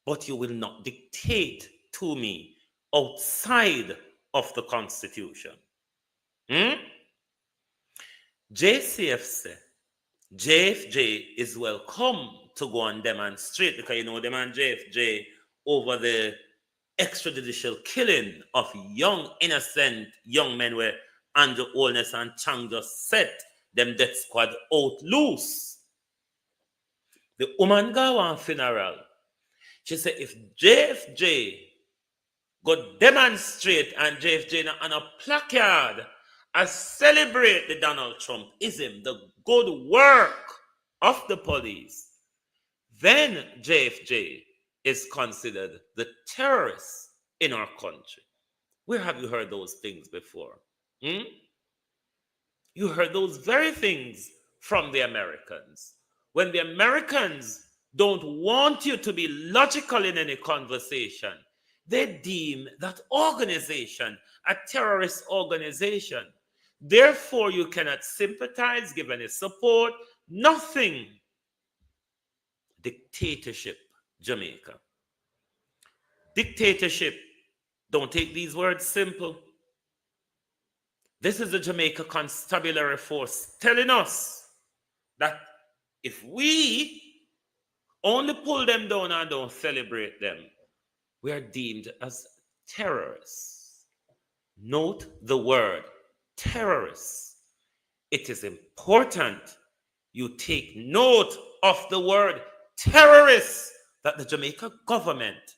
S4: but you will not dictate to me outside of the Constitution. JCF say JFJ is welcome to go and demonstrate, because you know them and JFJ over the extrajudicial killing of young, innocent young men where Andrew Holness and Chang just set them death squad out loose. The woman go on funeral. She said, if JFJ go demonstrate and JFJ on a placard and celebrate the Donald Trumpism, the good work of the police, then JFJ is considered the terrorist in our country. Where have you heard those things before? You heard those very things from the Americans. When the Americans don't want you to be logical in any conversation, they deem that organization a terrorist organization. Therefore, you cannot sympathize, give any support, nothing. Dictatorship, Jamaica. Dictatorship. Don't take these words simple. This is the Jamaica Constabulary Force telling us that if we only pull them down and don't celebrate them, we are deemed as terrorists. Note the word terrorists. It is important you take note of the word terrorists that the Jamaica government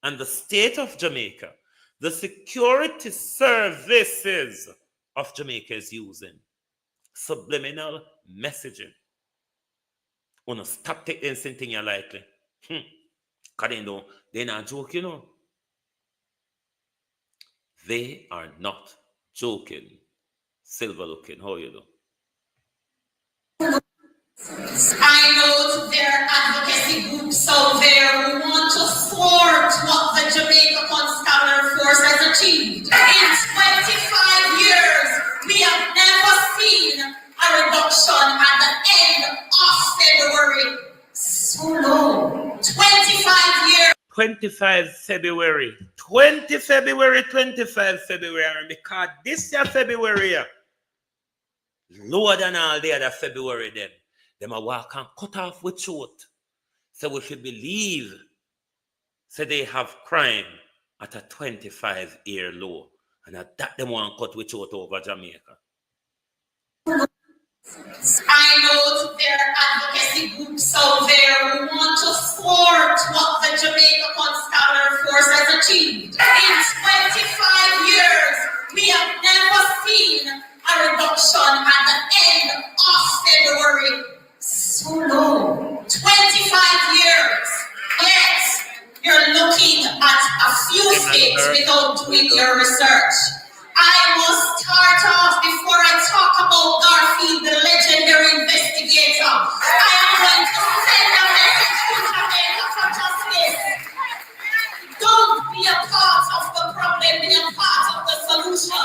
S4: and the state of Jamaica, the security services of Jamaica is using. Subliminal messaging. Oh no, stop taking anything you likely. Because they're not joking, you know. They are not joking. Silver looking, how you do?
S17: I know there are advocacy groups out there who want to thwart what the Jamaica Constabulary Force has achieved. In 25 years, we have never seen a reduction at the end of February. So low. 25 years.
S4: 25 February. 20 February, 25 February. Because this year February, lower than all the other February then. Them a walk and cut off with throat. So we should believe. So they have crime at a 25-year low. And at that them want cut with throat over Jamaica.
S17: I know there are advocacy groups out there who want to thwart what the Jamaica Constabulary Force has achieved. In 25 years, we have never seen a reduction at the end of February. So low. 25 years. Yes, you're looking at a few states without doing your research. I must start off before I talk about Garfield, the legendary investigator. I am going to send a message to Jamaica for justice. Don't be a part of the problem, be a part of the solution.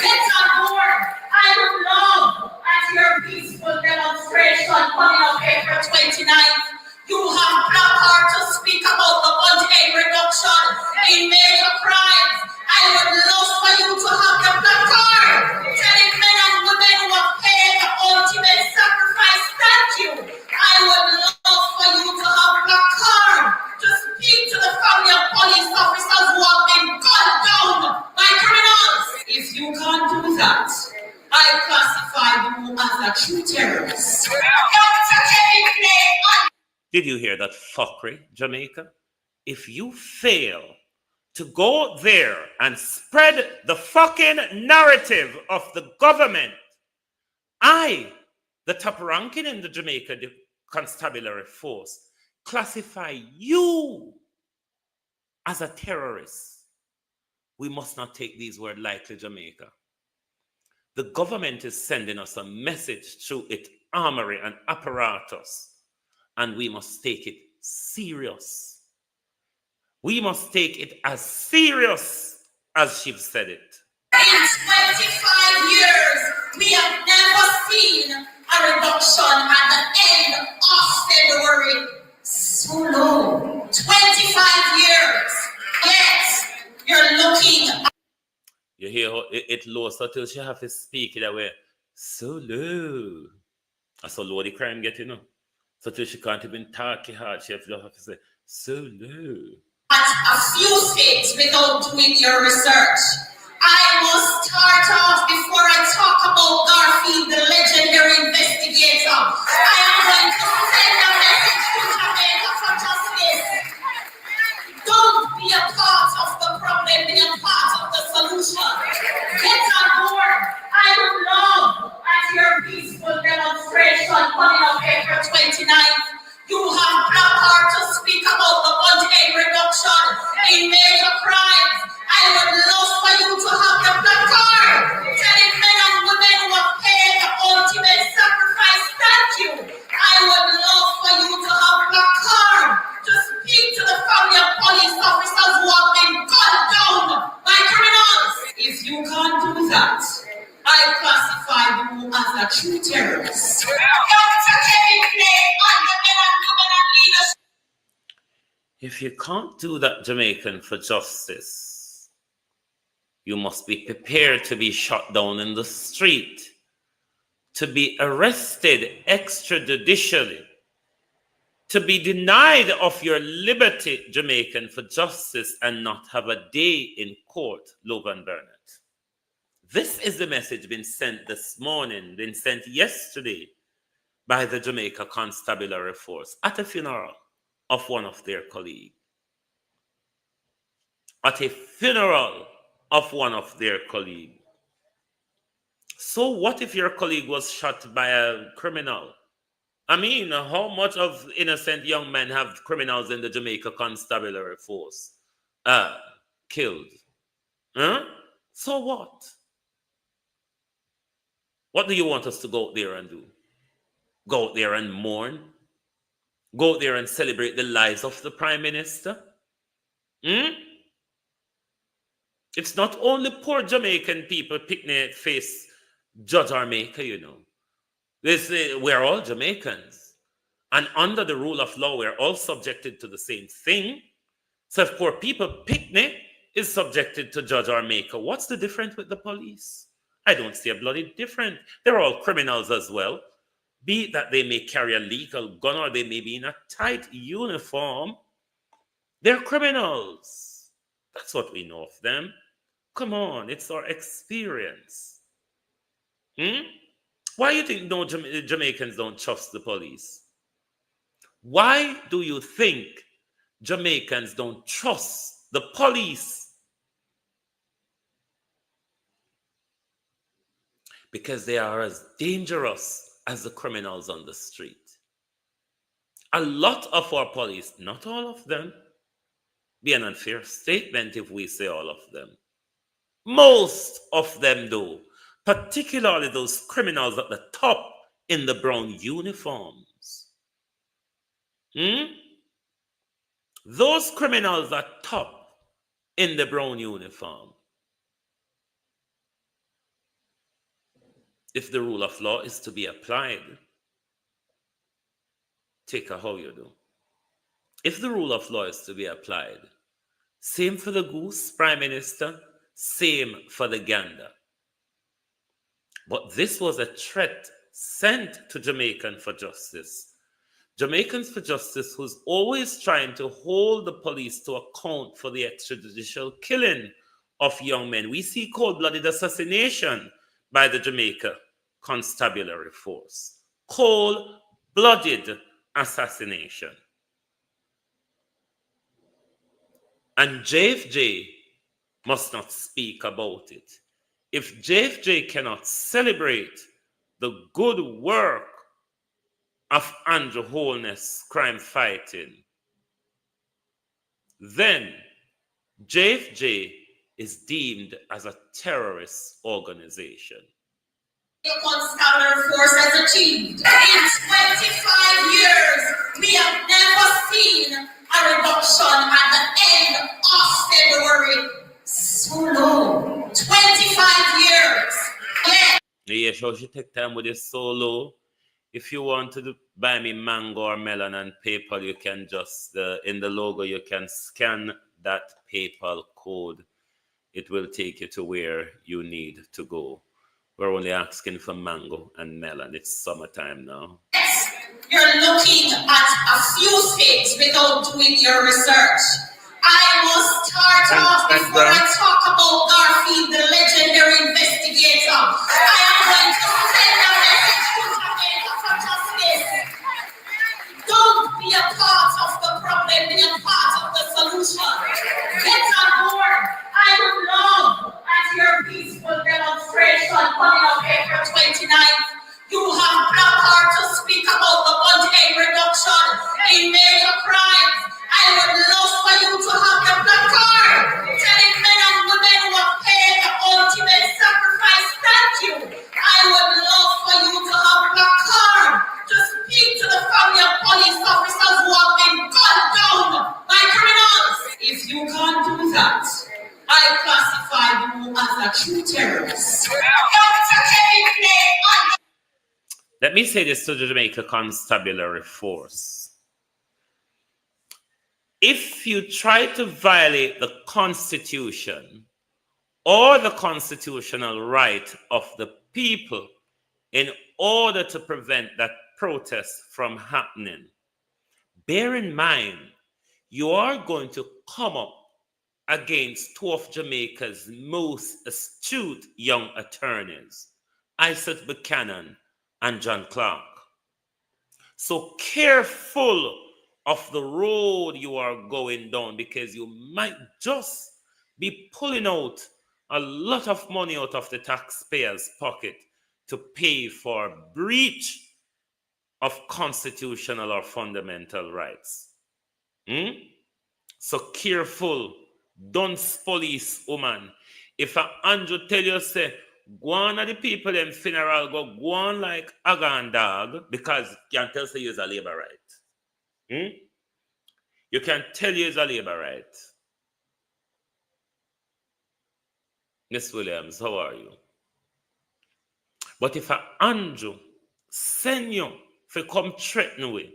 S17: Get on board. I would love at your peaceful demonstration coming up April 29th. You have placards to speak about the content reduction in major crimes. I would love for you to have the placard telling men and women who have paid the ultimate sacrifice, thank you. I would love for you to have a placard to speak to the family of police officers who have been gunned down by criminals. If you can't do that, I classify you as a true terrorist.
S4: Did you hear that fuckery, Jamaica? If you fail to go there and spread the fucking narrative of the government, I, the top ranking in the Jamaica Constabulary Force, classify you as a terrorist. We must not take these words lightly, Jamaica. The government is sending us a message through its armory and apparatus, and we must take it serious. We must take it as serious as she said it.
S17: In 25 years, we have never seen a reduction at the end of February. So low. 25 years. Yes, you're looking at.
S4: You hear how it low so till she have to speak it that way. So low. That's how low the crime get, you know. So till she can't even talk it hard, she have to say, so low.
S17: At a few states without doing your research. I must start off before I talk about Garfield, the legendary investigator. I am going to send a message to peaceful demonstration coming up April 29th, you have placard to speak about the budget reduction in major crimes. I would love for you to have the placard telling men and women who have paid the ultimate sacrifice, thank you. I would love for you to have placard to speak to the family of police officers who have been gunned down by criminals. If you can't do that, I classify you as a true terrorist.
S4: If you can't do that, Jamaican, for justice, you must be prepared to be shot down in the street, to be arrested extrajudicially, to be denied of your liberty, Jamaican, for justice and not have a day in court, Logan Burnett. This is the message been sent this morning, been sent yesterday by the Jamaica Constabulary Force at a funeral of one of their colleagues. At a funeral of one of their colleagues. So what if your colleague was shot by a criminal? I mean, how much of innocent young men have criminals in the Jamaica Constabulary Force killed? Huh? So what? What do you want us to go out there and do? Go out there and mourn? Go out there and celebrate the lives of the Prime Minister? It's not only poor Jamaican people picnic face Judge or Maker, you know. We're all Jamaicans. And under the rule of law, we're all subjected to the same thing. So if poor people picnic is subjected to Judge or Maker, what's the difference with the police? I don't see a bloody difference. They're all criminals as well. Be it that they may carry a legal gun or they may be in a tight uniform. They're criminals. That's what we know of them. Come on, it's our experience. Why do you think no Jamaicans don't trust the police? Why do you think Jamaicans don't trust the police? Because they are as dangerous as the criminals on the street. A lot of our police, not all of them, be an unfair statement if we say all of them. Most of them do, particularly those criminals at the top in the brown uniforms. Those criminals at top in the brown uniform. If the rule of law is to be applied, take a how you do. If the rule of law is to be applied, same for the goose, Prime Minister, same for the gander. But this was a threat sent to Jamaicans for Justice. Jamaicans for Justice, who's always trying to hold the police to account for the extrajudicial killing of young men. We see cold-blooded assassination by the Jamaica Constabulary Force. Cold-blooded assassination. And JFJ must not speak about it. If JFJ cannot celebrate the good work of Andrew Holness crime fighting, then JFJ is deemed as a terrorist organization.
S17: The Constabulary Force has achieved. In 25 years, we have never seen a reduction at the end of February. So low. 25 years.
S4: Yeah, so she take time with this solo. If you want to buy me mango or melon and PayPal, you can just, in the logo, you can scan that PayPal code. It will take you to where you need to go. We're only asking for mango and melon. It's summertime now.
S17: You're looking at a few things without doing your research. I must start off before I talk about Garfield, the legendary investigator. I am going to send a message to Jamaica for justice. Don't be a part of the problem, be a part of the solution. Get on board. I would love at your peaceful demonstration coming up April 29th. You have in major crimes. I would love for you to have the placard telling men and women who have paid the ultimate sacrifice, thank you. I would love for you to have a placard to speak to the family of police officers who have been gunned down by criminals. If you can't do that, I classify you as a true terrorist.
S4: Let me say this to the Jamaica Constabulary Force. If you try to violate the Constitution or the constitutional right of the people in order to prevent that protest from happening, bear in mind, you are going to come up against two of Jamaica's most astute young attorneys, Isaac Buchanan and John Clark. So careful of the road you are going down, because you might just be pulling out a lot of money out of the taxpayer's pocket to pay for breach of constitutional or fundamental rights. So careful. Don't police woman. If Andrew tell you, say, go on at the people in funeral, go on like a gun dog, because you can tell say it's a labor right. You can tell you it's a labor right. Miss Williams, how are you? But if Andrew send you to come threaten with,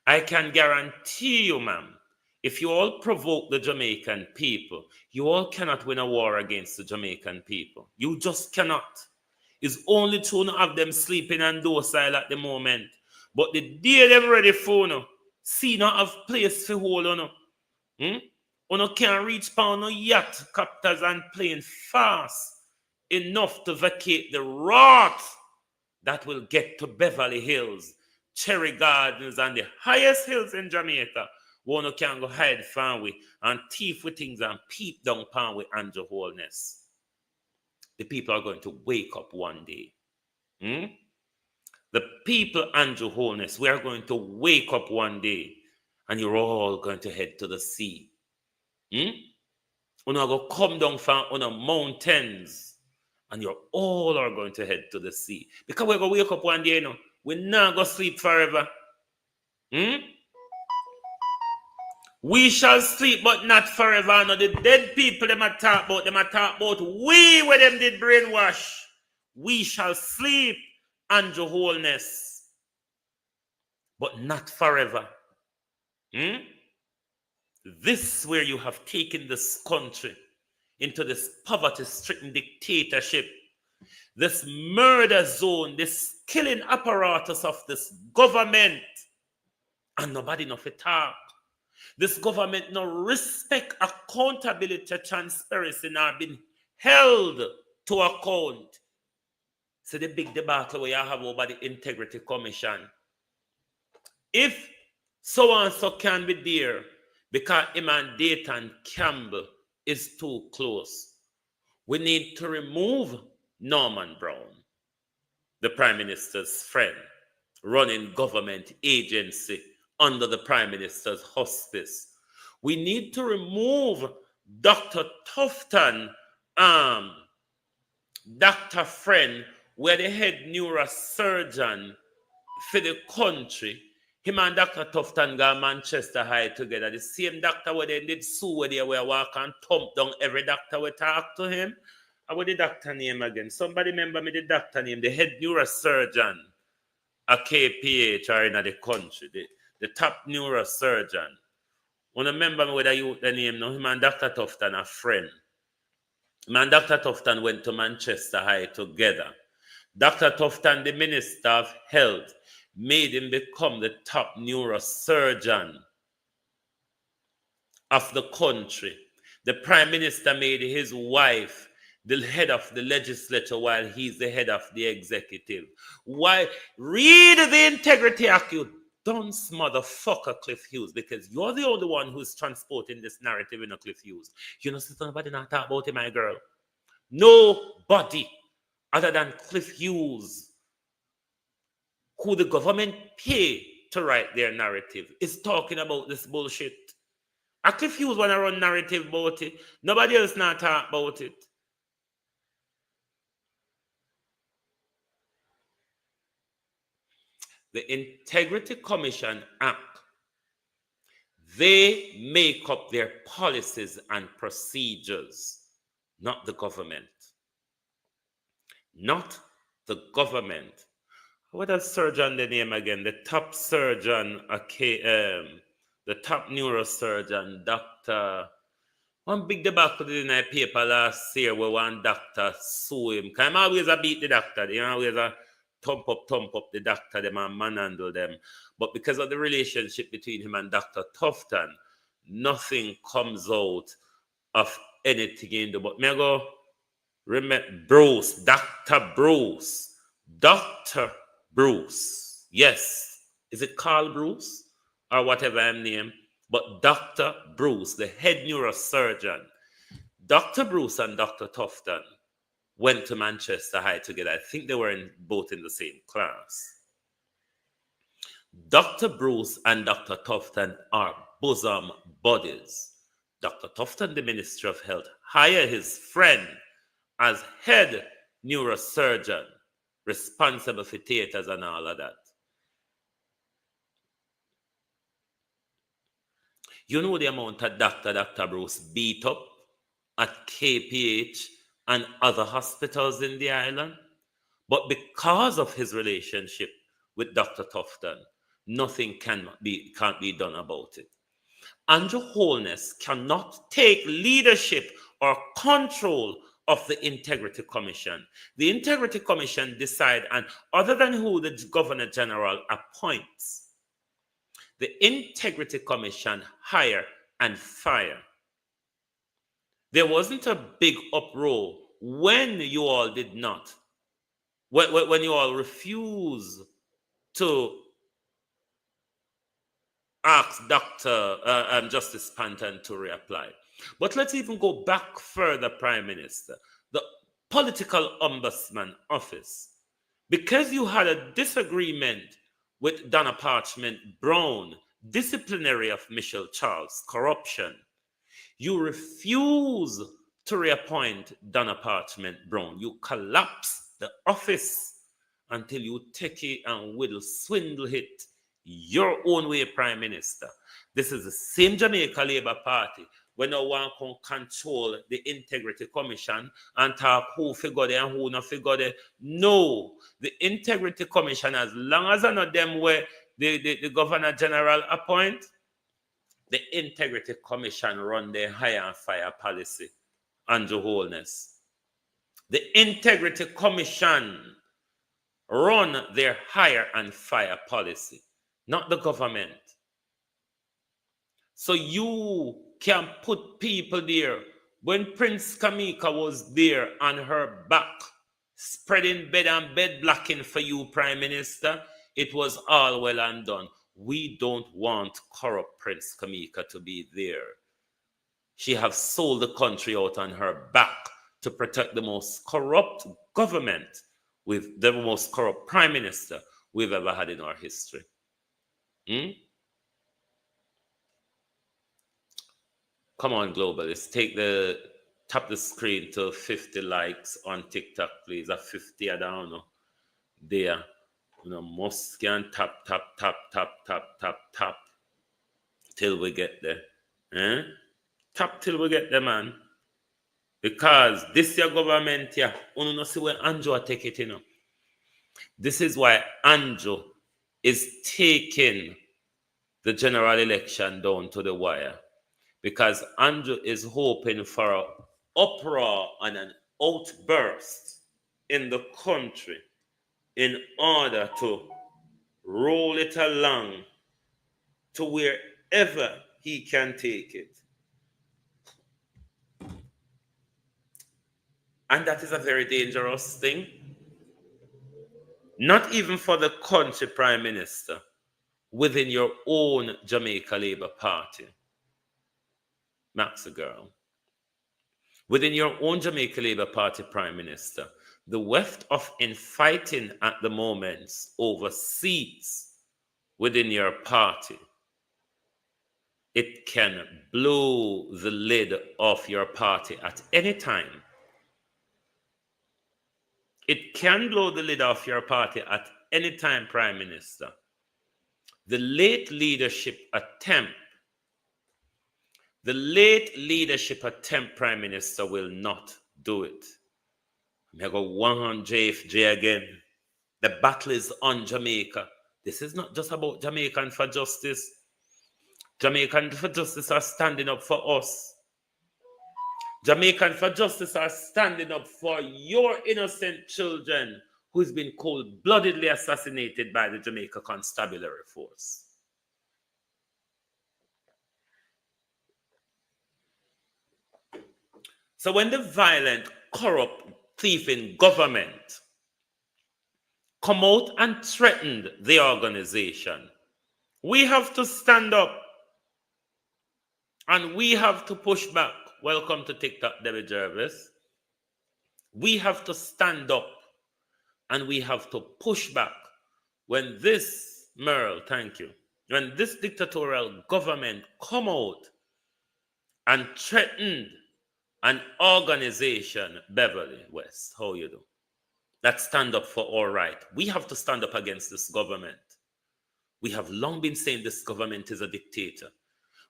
S4: I can guarantee you, ma'am, if you all provoke the Jamaican people, you all cannot win a war against the Jamaican people. You just cannot. It's only to have them sleeping and docile at the moment. But the day them ready for you, see not have place for hold on. You can't reach pound no yacht, captors and plane fast enough to vacate the wrath that will get to Beverly Hills, Cherry Gardens, and the highest hills in Jamaica. One can go hide from we and thief with things and peep down pan with Andrew Holness. The people are going to wake up one day. The people, Andrew Holness, we are going to wake up one day and you're all going to head to the sea. You're going to come down from on the mountains and you're all are going to head to the sea. Because we're going to wake up one day, we're not going to sleep forever. We shall sleep, but not forever. No, the dead people them a talk about we where them did brainwash. We shall sleep, Andrew Holness, but not forever. This where you have taken this country into this poverty-stricken dictatorship, this murder zone, this killing apparatus of this government, and nobody know to talk. This government no respect accountability, transparency, nor been held to account. So the big debacle where you have over the Integrity Commission. If so and so can be there because him and Dayton Campbell is too close, we need to remove Norman Brown, the Prime Minister's friend, running government agency under the Prime Minister's hospice. We need to remove Dr. Tufton, Dr. Friend, where the head neurosurgeon for the country. Him and Dr. Tufton got Manchester High together. The same doctor where they did sue where they were walk and thump down every doctor we talk to him. And what the doctor name again? Somebody remember me the doctor name, the head neurosurgeon at KPH or in the country. The top neurosurgeon. Want to remember me whether you the name now? Him and Dr. Tufton a friend. Him and Dr. Tufton went to Manchester High together. Dr. Tufton, the Minister of Health, made him become the top neurosurgeon of the country. The Prime Minister made his wife the head of the legislature while he's the head of the executive. Why? Read the Integrity Act, you dunce motherfucker, Cliff Hughes, because you're the only one who's transporting this narrative in a Cliff Hughes. You know, nobody not talk about it, my girl. Nobody other than Cliff Hughes, who the government pay to write their narrative is talking about this bullshit. I confuse when I run narrative about it. Nobody else not talk about it. The Integrity Commission Act, they make up their policies and procedures, not the government. Not the government. What does surgeon the name again? The top surgeon, the top neurosurgeon, Dr. One big debacle in a paper last year where one doctor sue him. I'm always a beat the doctor. They always a thump up the doctor, them and manhandle them. But because of the relationship between him and Dr. Tufton, nothing comes out of anything in the book. Me I go, remember Bruce, Dr. Bruce. Dr. Bruce. Yes. Is it Carl Bruce? Or whatever I'm named. But Dr. Bruce, the head neurosurgeon, Dr. Bruce and Dr. Tufton went to Manchester High together. I think they were both in the same class. Dr. Bruce and Dr. Tufton are bosom buddies. Dr. Tufton, the Minister of Health, hired his friend as head neurosurgeon, responsible for theaters and all of that. You know the amount of Dr. Bruce beat up at KPH and other hospitals in the island? But because of his relationship with Dr. Tufton, nothing can't be done about it. Andrew Holness cannot take leadership or control of the Integrity Commission. The Integrity Commission decide, and other than who the Governor General appoints, the Integrity Commission hire and fire. There wasn't a big uproar when you all did not, when you all refused to ask Dr. Justice Panton to reapply. But let's even go back further, Prime Minister. The Political Ombudsman Office, because you had a disagreement with Donna Parchment Brown, disciplinary of Michelle Charles, corruption, you refuse to reappoint Donna Parchment Brown. You collapse the office until you take it and will swindle it your own way, Prime Minister. This is the same Jamaica Labour Party when no one can control the Integrity Commission and talk who figure there and who not figure there. No, the Integrity Commission, as long as I know them where the Governor General appoint, the Integrity Commission run their hire and fire policy. Andrew Holness. The Integrity Commission run their hire and fire policy, not the government. So you can put people there. When Prince Kamika was there on her back, spreading bed and bed blocking for you, Prime Minister, it was all well and done. We don't want corrupt Prince Kamika to be there. She have sold the country out on her back to protect the most corrupt government with the most corrupt Prime Minister we've ever had in our history. Come on, globalists, tap the screen to 50 likes on TikTok, please. At 50, I don't know. There. You know, most can tap till we get there. Tap till we get there, man. Because this your government here, you know, see where Andrew take it, you know. This is why Andrew is taking the general election down to the wire. Because Andrew is hoping for an uproar and an outburst in the country in order to roll it along to wherever he can take it. And that is a very dangerous thing. Not even for the country, Prime Minister, within your own Jamaica Labour Party. Max a girl. Within your own Jamaica Labour Party, Prime Minister, the weft of infighting at the moment over seats within your party, it can blow the lid off your party at any time. It can blow the lid off your party at any time, Prime Minister. The late leadership attempt, Prime Minister, will not do it. I'm going to go one on JFJ again. The battle is on Jamaica. This is not just about Jamaican for justice. Jamaican for justice are standing up for us. Jamaican for justice are standing up for your innocent children who's been cold-bloodedly assassinated by the Jamaica Constabulary Force. So when the violent, corrupt, thieving government come out and threatened the organization, we have to stand up and we have to push back. Welcome to TikTok, Debbie Jervis. We have to stand up and we have to push back when this, Merle, thank you, when this dictatorial government come out and threatened an organization, Beverly West, how you do, that stand up for all right. We have to stand up against this government. We have long been saying this government is a dictator.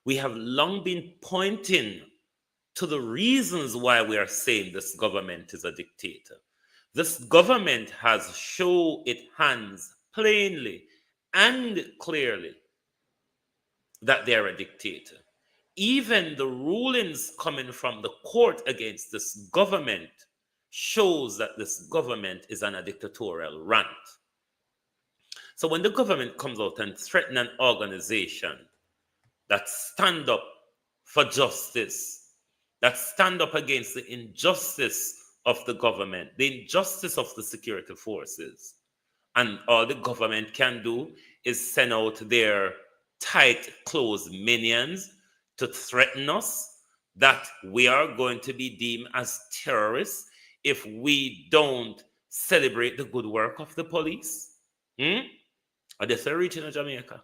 S4: We have long been pointing to the reasons why we are saying this government is a dictator. This government has shown its hands plainly and clearly that they're a dictator. Even the rulings coming from the court against this government shows that this government is on a dictatorial rant. So when the government comes out and threatens an organization that stand up for justice, that stand up against the injustice of the government, the injustice of the security forces, and all the government can do is send out their tight, closed minions to threaten us that we are going to be deemed as terrorists if we don't celebrate the good work of the police. Are they still reaching Jamaica?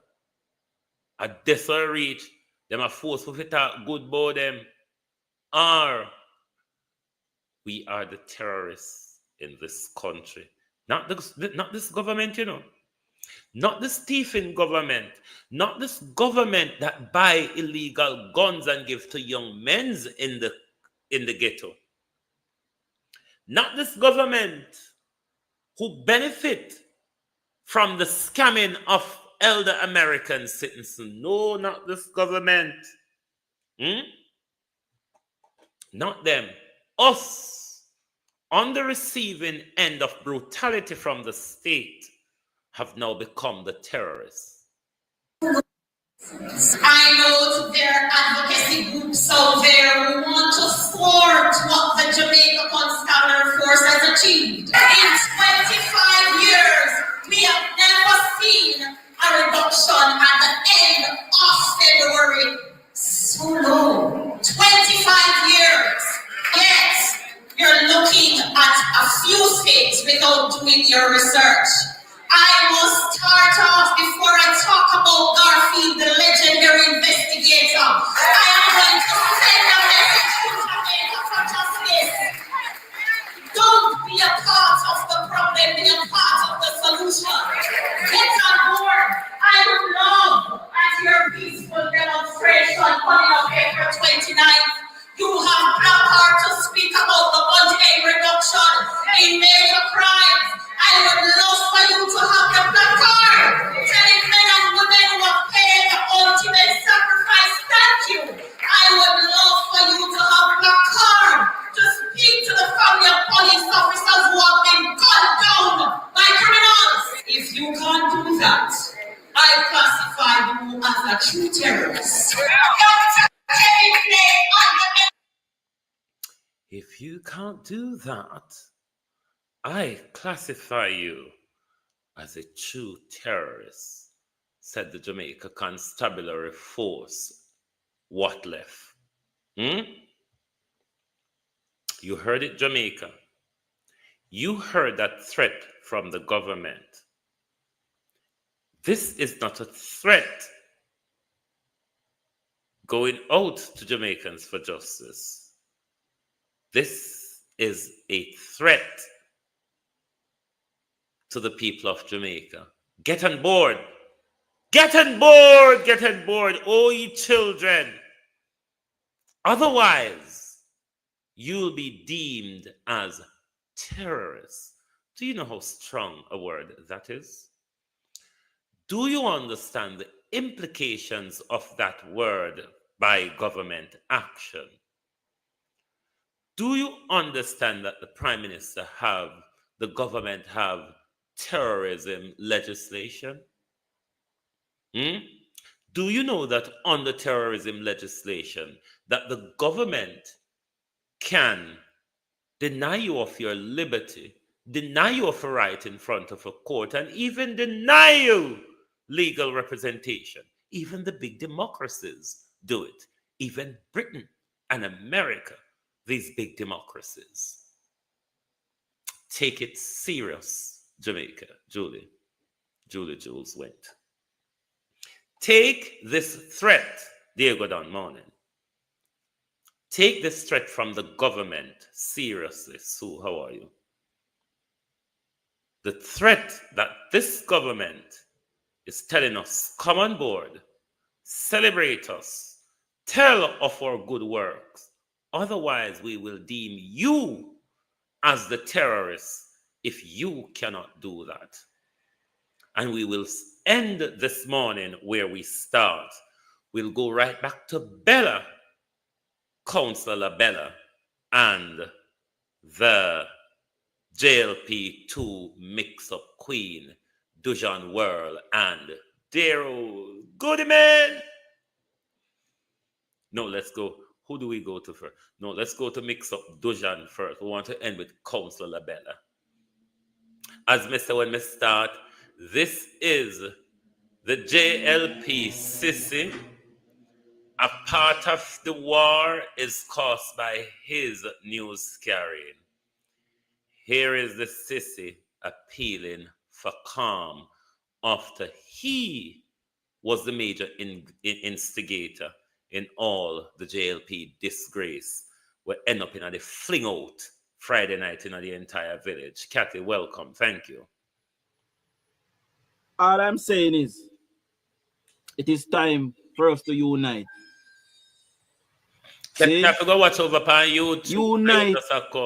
S4: Are they still reach? Them are forceful to talk good about them. Or we are the terrorists in this country. Not this government, you know. Not this thieving government. Not this government that buy illegal guns and give to young men in the ghetto. Not this government who benefit from the scamming of elder American citizens. No, not this government. Not them. Us, on the receiving end of brutality from the state, have now become the terrorists.
S17: I know there are advocacy groups out there who want to thwart what the Jamaica Constabulary Force has achieved. In 25 years, we have never seen a reduction at the end of February. So low. 25 years. Yet, you're looking at a few states without doing your research. I must start off before I talk about Garfield, the legendary investigator. I am going to send a message to Jamaica for justice. Don't be a part of the problem, be a part of the solution. Get on board. I would love at your peaceful demonstration coming up April 29th. You have placard to speak about the budget reduction in major crimes. I would love for you to have the placard telling men and women who have paid the ultimate sacrifice, thank you. I would love for you to have placard to speak to the family of police officers who have been gunned down by criminals. If you can't do that, I classify you as a true terrorist.
S4: If you can't do that, I classify you as a true terrorist, said the Jamaica Constabulary Force. What left? You heard it, Jamaica. You heard that threat from the government. This is not a threat going out to Jamaicans for justice. This is a threat to the people of Jamaica. Get on board. Get on board. Get on board, oh ye children. Otherwise, you'll be deemed as terrorists. Do you know how strong a word that is? Do you understand the implications of that word by government action? Do you understand that the Prime Minister the government have terrorism legislation? Do you know that under terrorism legislation that the government can deny you of your liberty, deny you of a right in front of a court, and even deny you legal representation? Even the big democracies do it. Even Britain and America, these big democracies. Take it serious, Jamaica. Julie Jules went. Take this threat, Diego Don Morning. Take this threat from the government seriously. Sue, how are you? The threat that this government is telling us, come on board, celebrate us, tell of our good works. Otherwise, we will deem you as the terrorists if you cannot do that. And we will end this morning where we start. We'll go right back to Bella, Councillor Bella, and the JLP 2 mix-up queen, Dujan Whirl and Daryl Goodman. No, let's go. Who do we go to first? No, let's go to mix-up Dujan first. We want to end with Councillor Bella. As Mr. When we start, this is the JLP sissy. A part of the war is caused by his news carrying. Here is the sissy appealing for calm after he was the major instigator in all the JLP disgrace. We end up in the fling out Friday night in the entire village. Kathy, welcome. Thank you.
S6: All I'm saying is, it is time for us to unite.
S4: See? Have to go watch over upon YouTube.
S6: Unite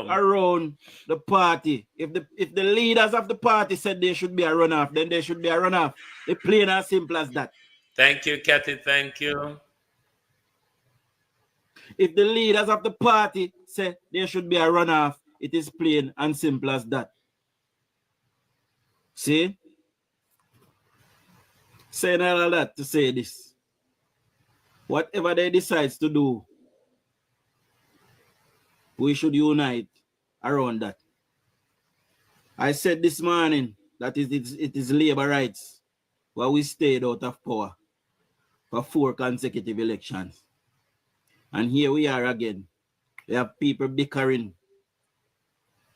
S6: around the party. If the leaders of the party said there should be a runoff, then there should be a runoff. It's plain and simple as that.
S4: Thank you, Kathy. Thank you.
S6: If the leaders of the party say there should be a runoff, it is plain and simple as that. See? Saying all of that to say this. Whatever they decide to do, we should unite around that. I said this morning that it is labor rights where we stayed out of power for 4 consecutive elections. And here we are again. We have people bickering.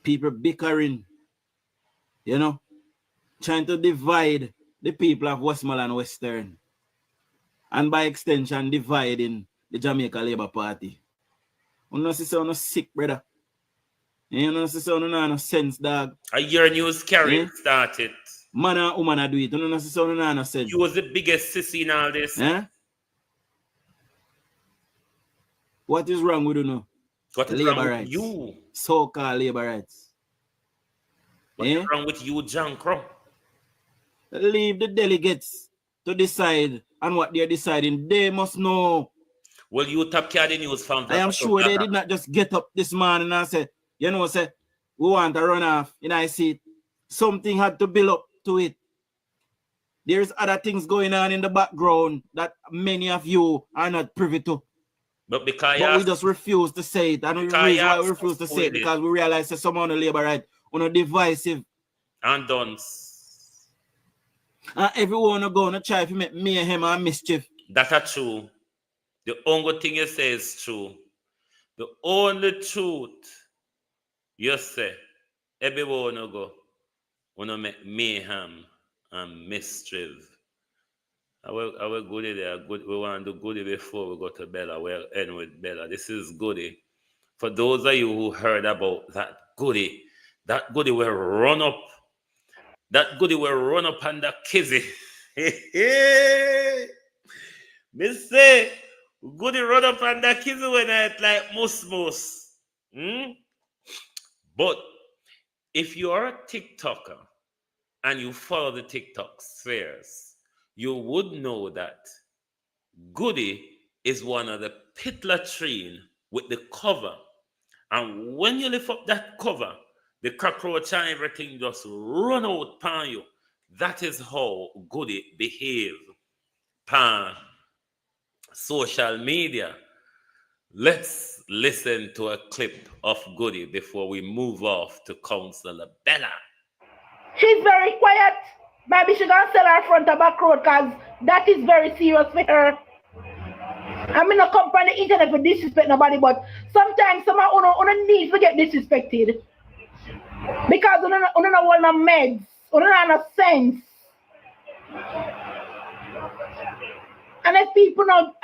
S6: People bickering. You know, trying to divide the people of Westmoreland Western. And by extension, dividing the Jamaica Labour Party. You know, see someone sick, brother. You know, see someone no sense, dog.
S4: A year news carry started.
S6: Man and woman do it. You know, see someone no sense.
S4: You was the biggest sissy in all this.
S6: What is wrong with you now?
S4: What is
S6: labor
S4: wrong
S6: rights.
S4: with you?
S6: So-called labor rights.
S4: What is wrong with you, John Crow?
S6: Leave the delegates to decide on what they're deciding. They must know.
S4: Well, you top carry news from
S6: I am sure they did not just get up this morning and say, you know, say, we want a runoff. And I see it. Something had to build up to it. There's other things going on in the background that many of you are not privy to.
S4: But
S6: we just refuse to say it. And the reason why we refuse to say it because we realize that some of the labor right are divisive.
S4: And done.
S6: And everyone are going to try to make mayhem and mischief.
S4: That's true. The only thing you say is true. The only truth you say, everyone will go, want to make mayhem and mischief I will goody there. Good. We want to do goody before we go to Bella. We'll end with Bella. This is goody. For those of you who heard about that goody will run up. That goody will run up under Kizzy. Me say, goody run up under Kizzy when it's like mus. But if you are a TikToker and you follow the TikTok spheres, you would know that goody is one of the pit latrine with the cover. And when you lift up that cover, the cockroach and everything just run out upon you. That is how goody behave upon social media. Let's listen to a clip of goody before we move off to Councillor Bella.
S2: She's very quiet. Maybe she gonna sell her front of back road because that is very serious for her. I'm in a company on the internet for disrespect nobody, but sometimes someone on need to get disrespected. Because you don't want no meds, you don't have no sense. And if people not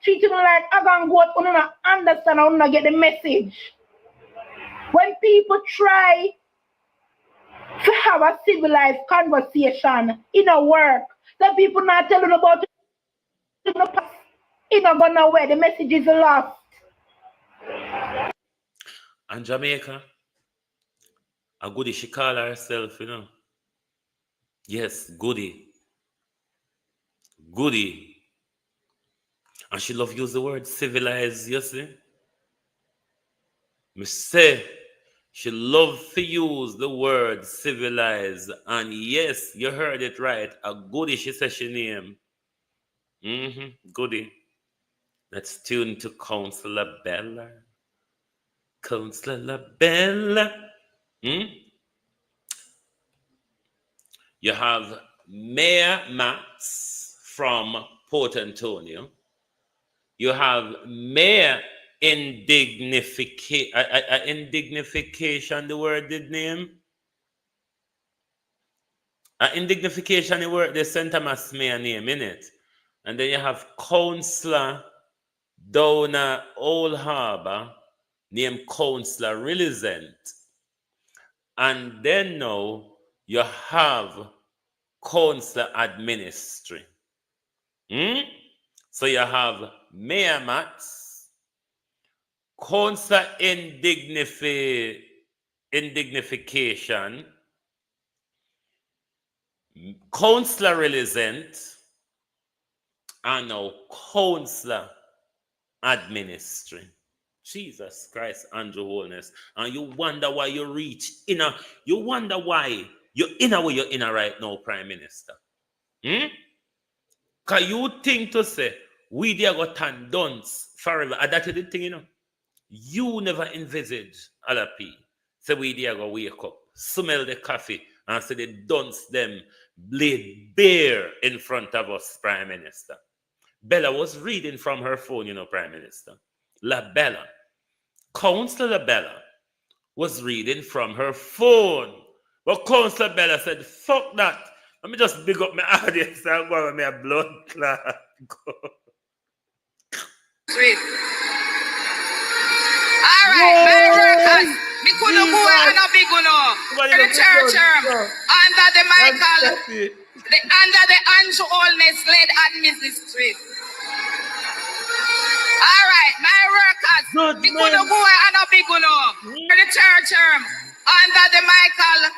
S2: treat you like I can go out, you don't understand, you don't get the message. When people try to have a civilized conversation in a work, the people not telling about it in the past, it's not going nowhere. The message is lost.
S4: And Jamaica, a goody, she call herself, you know. Yes, goody. Goody. And she love use the word civilized, you see. Me say, she love to use the word civilized. And yes, you heard it right. A goody, she says she name. Goody. Let's tune to Councillor Bella. Councillor Bella. You have Mayor Max from Port Antonio. You have Mayor Indignification, the word did name. Indignification, the word, the St. Thomas Mayor name, in it. And then you have Councillor down at Old Harbour, named Councillor Relicent. And then now you have Councillor Administry. So you have Mayor Mats, Councillor Indignification, Councillor Relicent, and now Councillor Administry. Jesus Christ, Andrew Holness. And you wonder why you reach inner. You wonder why you're inner where you're inner right now, Prime Minister. Because you think to say, we there got turn dunce forever. And that is the thing, you know. You never envisage LP. Say we there go wake up, smell the coffee, and say the dunce them laid bare in front of us, Prime Minister. Bella was reading from her phone, you know, Prime Minister. La Bella. Councillor Bella was reading from her phone. But Councillor Bella said, fuck that. Let me just big up my audience and go with my blood clot.
S5: Sweet. All right, my workers. Me couldn't go and a big one. For the church under the Michael, under the Andrew Holness led administration. All right, my workers. Me couldn't go and a big one. For the church under the Michael,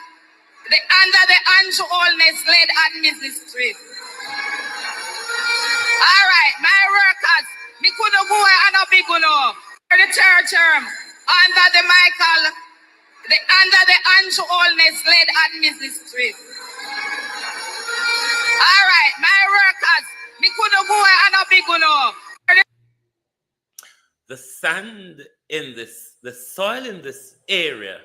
S5: under the Andrew Holness led administration. All right, my workers. Me couldn't go and a big one. For the church under the Michael, under the Andrew Holness led administration. All right, my workers. Me couldn't go and a big one.
S4: The sand in this, the soil in this area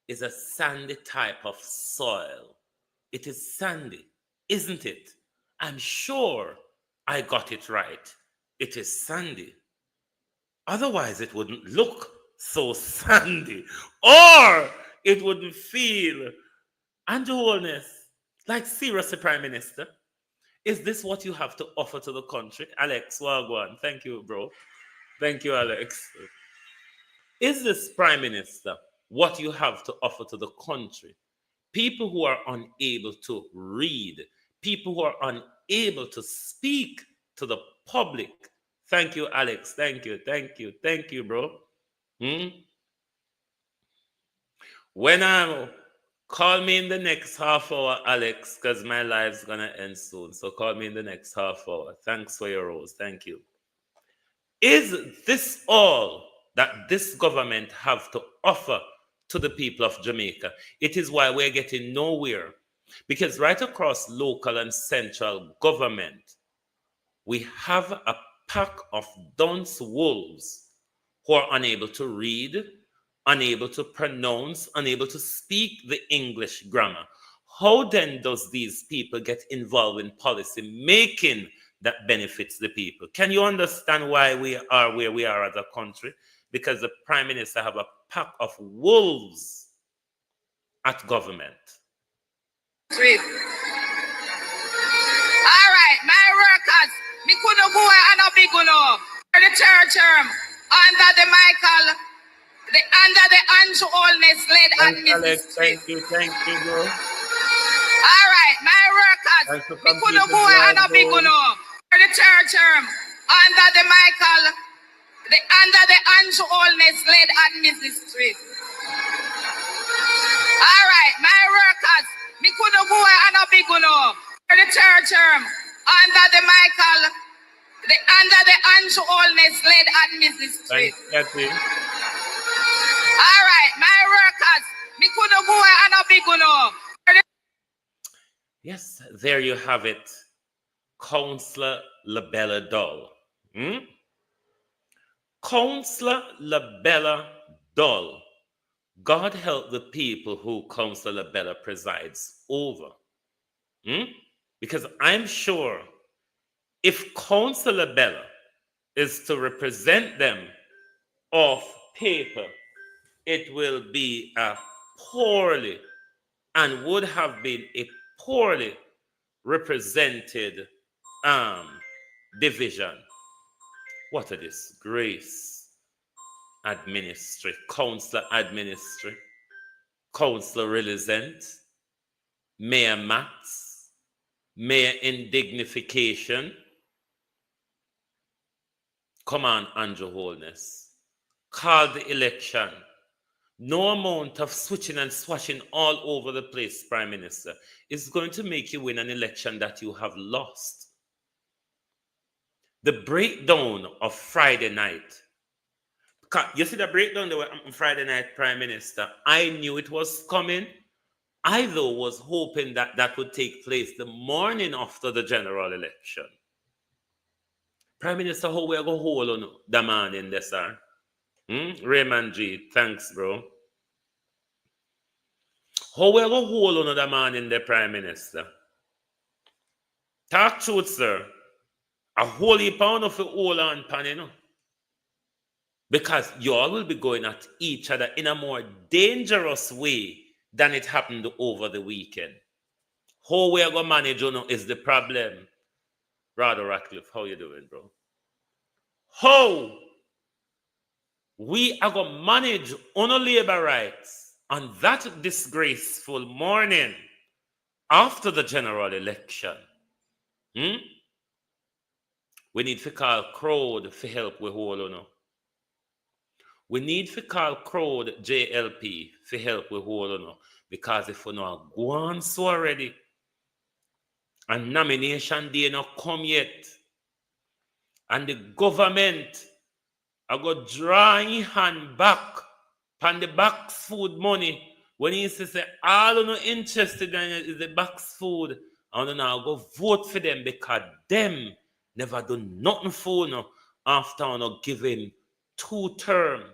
S4: is a sandy type of soil. It is sandy, isn't it? I'm sure I got it right. It is sandy. Otherwise, it wouldn't look so sandy, or it wouldn't feel, Andrew Holness, like seriously, Prime Minister, Is this what you have to offer to the country? Alex Wagwan, thank you, bro. Thank you, Alex. Is this, Prime Minister, what you have to offer to the country? People who are unable to read, people who are unable to speak to the public. Thank you, Alex. Thank you, bro. When call me in the next half hour, Alex, because my life's gonna end soon. So call me in the next half hour. Thanks for your rose. Thank you. Is this all that this government have to offer to the people of Jamaica? It is why we're getting nowhere. Because right across local and central government, we have a pack of dunce wolves who are unable to read, unable to pronounce, unable to speak the English grammar. How then does these people get involved in policy making that benefits the people? Can you understand why we are where we are as a country? Because the Prime Minister have a pack of wolves at government.
S5: Sweet. All right, my workers, me couldn't go and a big no. For the church under the Michael, under the Andrew Allness led administration.
S4: Thank you, bro.
S5: All right, my workers, me couldn't go and a big no. For the church under the Michael, under the Andrew Allness led administration. All right, my workers, me couldn't go and a big no. For the church under the Michael, under the Andrew Allness led administration. All right, my workers, me couldn't go and a big no.
S4: Yes, there you have it. Councillor Labella Dull. Councillor Labella Dull. God help the people who Councillor Labella presides over. Because I'm sure if Councillor Labella is to represent them off paper, it will be a poorly and would have been a poorly represented division. What a disgrace. Administry, Councillor Administry, Councillor Relicent, Mayor Mats, Mayor Indignification. Come on, Andrew Holness. Call the election. No amount of switching and swashing all over the place, Prime Minister, is going to make you win an election that you have lost. The breakdown of Friday night. You see the breakdown there on Friday night, Prime Minister. I knew it was coming. I, though, was hoping that that would take place the morning after the general election. Prime Minister, how we are going to hold on the man in this, sir? Raymond G, thanks, bro. How we are going to hold on the man in the Prime Minister? Talk truth, sir. A whole heap of hold on, pan, you know. Because you all will be going at each other in a more dangerous way than it happened over the weekend. How we are going to manage, you know, is the problem. Brother Ratcliffe, how you doing, bro? How we are going to manage on labor rights on that disgraceful morning after the general election? We need to call crowd for help with hold on. We need to call crowd JLP for help with hold on. Because if we know go on so already, and nomination day not come yet, and the government are going to draw in hand back on the box food money when he says all of no interested in it is the box food, and now go vote for them because them never do nothing for no after no giving 2 term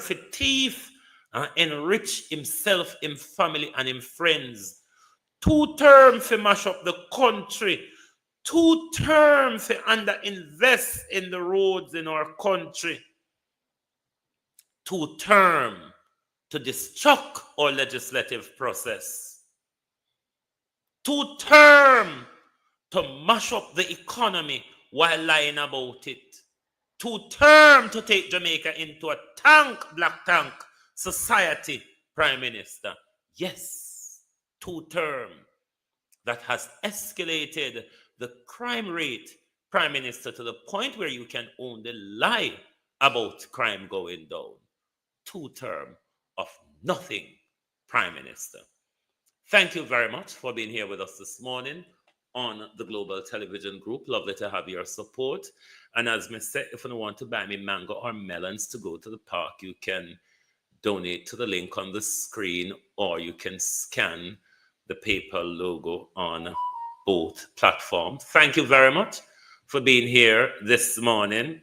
S4: for thief and enrich himself, him family and him friends. 2 term for mash up the country. 2 term for underinvest in the roads in our country. 2 term to destruct our legislative process. 2 term to mash up the economy while lying about it. 2-term to take Jamaica into a black tank society, Prime Minister. Yes, 2-term. That has escalated the crime rate, Prime Minister, to the point where you can only lie about crime going down. 2-term of nothing, Prime Minister. Thank you very much for being here with us this morning on the Global Television Group. Lovely to have your support. And as I said, if you want to buy me mango or melons to go to the park, you can donate to the link on the screen, or you can scan the PayPal logo on both platforms. Thank you very much for being here this morning.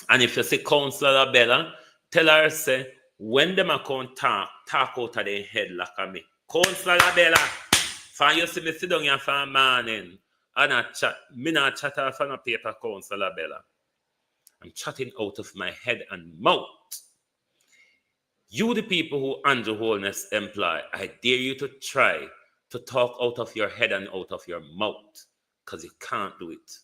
S4: And if you see Councillor Bella, tell her, say, when them account talk out of their head like me. Councillor Bella, for you see me sit down here for a morning and I chat, me not chat off on a paper, Councillor Bella. I'm chatting out of my head and mouth. You, the people who Andrew Holness employ, I dare you to try to talk out of your head and out of your mouth, because you can't do it.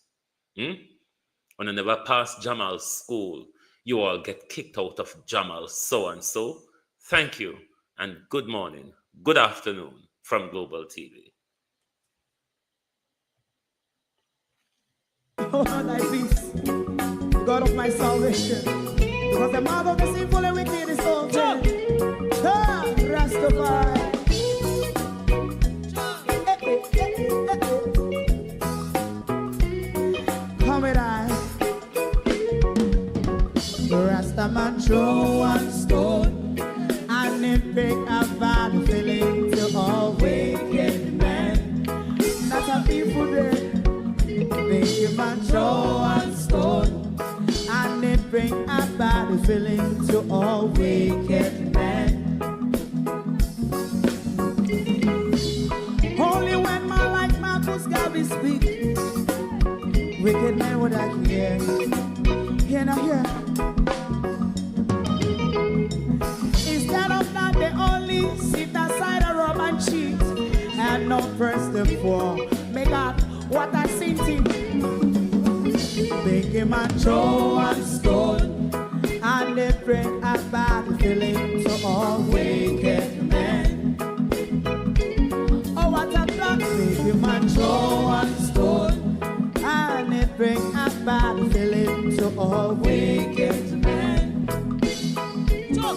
S4: When I never passed Jamal's school, you all get kicked out of Jamal so-and-so. Thank you, and good morning, good afternoon from Global TV.
S2: Oh, thy peace, God of my salvation, because the mouth of the sinful and wicked is open. Rastafari. Come with I. Rastaman throw one stone and it bring a bad feeling to all wicked men. That's a people day. Make a man throw one stone and it bring a bad feeling to all wicked men. Only when man like Marcus Garvey speak, wicked men would I hear. Hear now hear. Instead of that, they only sit aside a rub and cheat and not press the poor. Make out what I seen to. Make him a throw and stone and they bring a bad feeling to all wicked men. Oh, what a plan. Make him a throw and stone and they bring a bad feeling to all wicked men. So,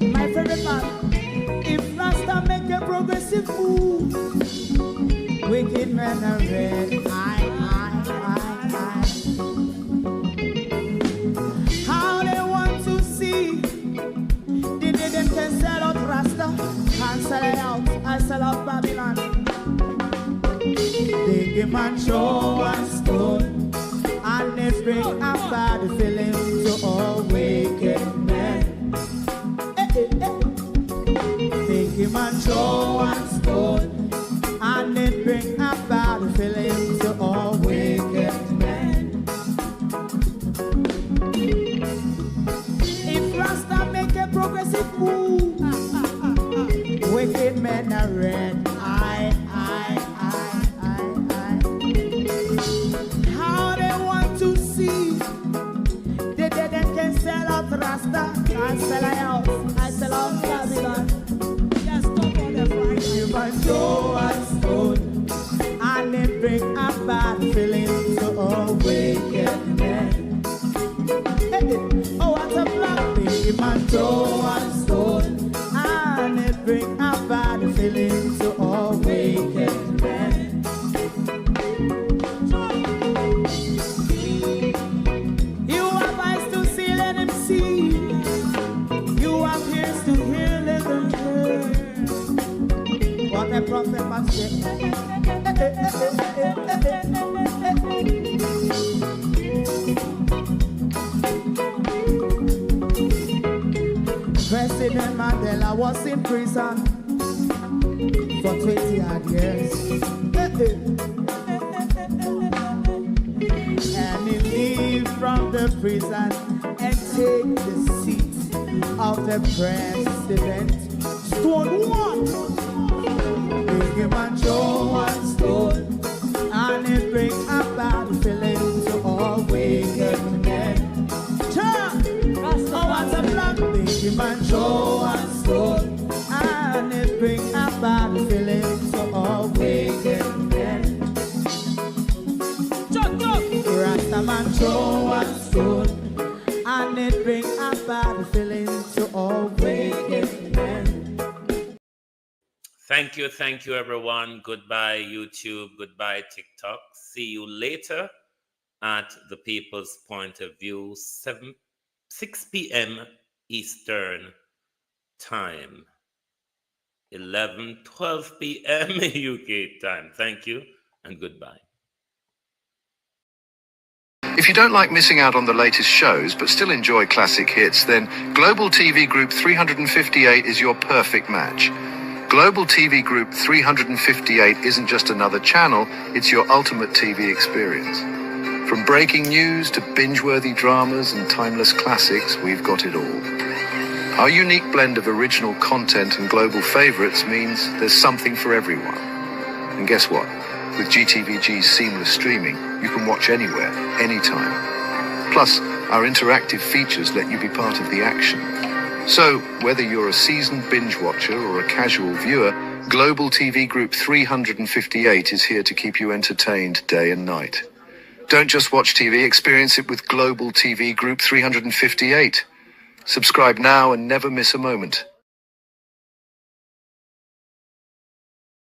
S2: my favorite man, if Rasta make a progressive move, wicked men are red. How they want to see the day them can sell out Rasta and sell it out and sell out Babylon. They give man show and stone and they bring a bad feeling to all wicked men. They give man show and stone and they bring a bad feeling to all wicked men. If Rasta make a progressive move, wicked men are red. How they want to see the dead and can sell out Rasta and sell out. I sell out Babylon. Just stop on the front. You might go and stone and they bring a bad feeling to all wicked men. Oh, what a black baby man, throw and stone and they bring a bad feeling to all wicked men. You have eyes to see, let him see. You have ears to hear, let them hear. What a prophet must say. President Mandela was in prison for 20 odd years. And he leave from the prison and take the seat of the president. Stone one. Big him and show one stone
S4: Thank you, everyone. Goodbye, YouTube. Goodbye, TikTok. See you later at the People's Point of View, 6 p.m. Eastern Time, 12 p.m. UK time. Thank you and goodbye.
S18: If you don't like missing out on the latest shows but still enjoy classic hits, then Global TV Group 358 is your perfect match. Global TV Group 358 isn't just another channel, it's your ultimate TV experience. From breaking news to binge-worthy dramas and timeless classics, we've got it all. Our unique blend of original content and global favorites means there's something for everyone. And guess what? With GTVG's seamless streaming, you can watch anywhere, anytime. Plus, our interactive features let you be part of the action. So, whether you're a seasoned binge watcher or a casual viewer, Global TV Group 358 is here to keep you entertained day and night. Don't just watch TV, experience it with Global TV Group 358. Subscribe now and never miss a moment.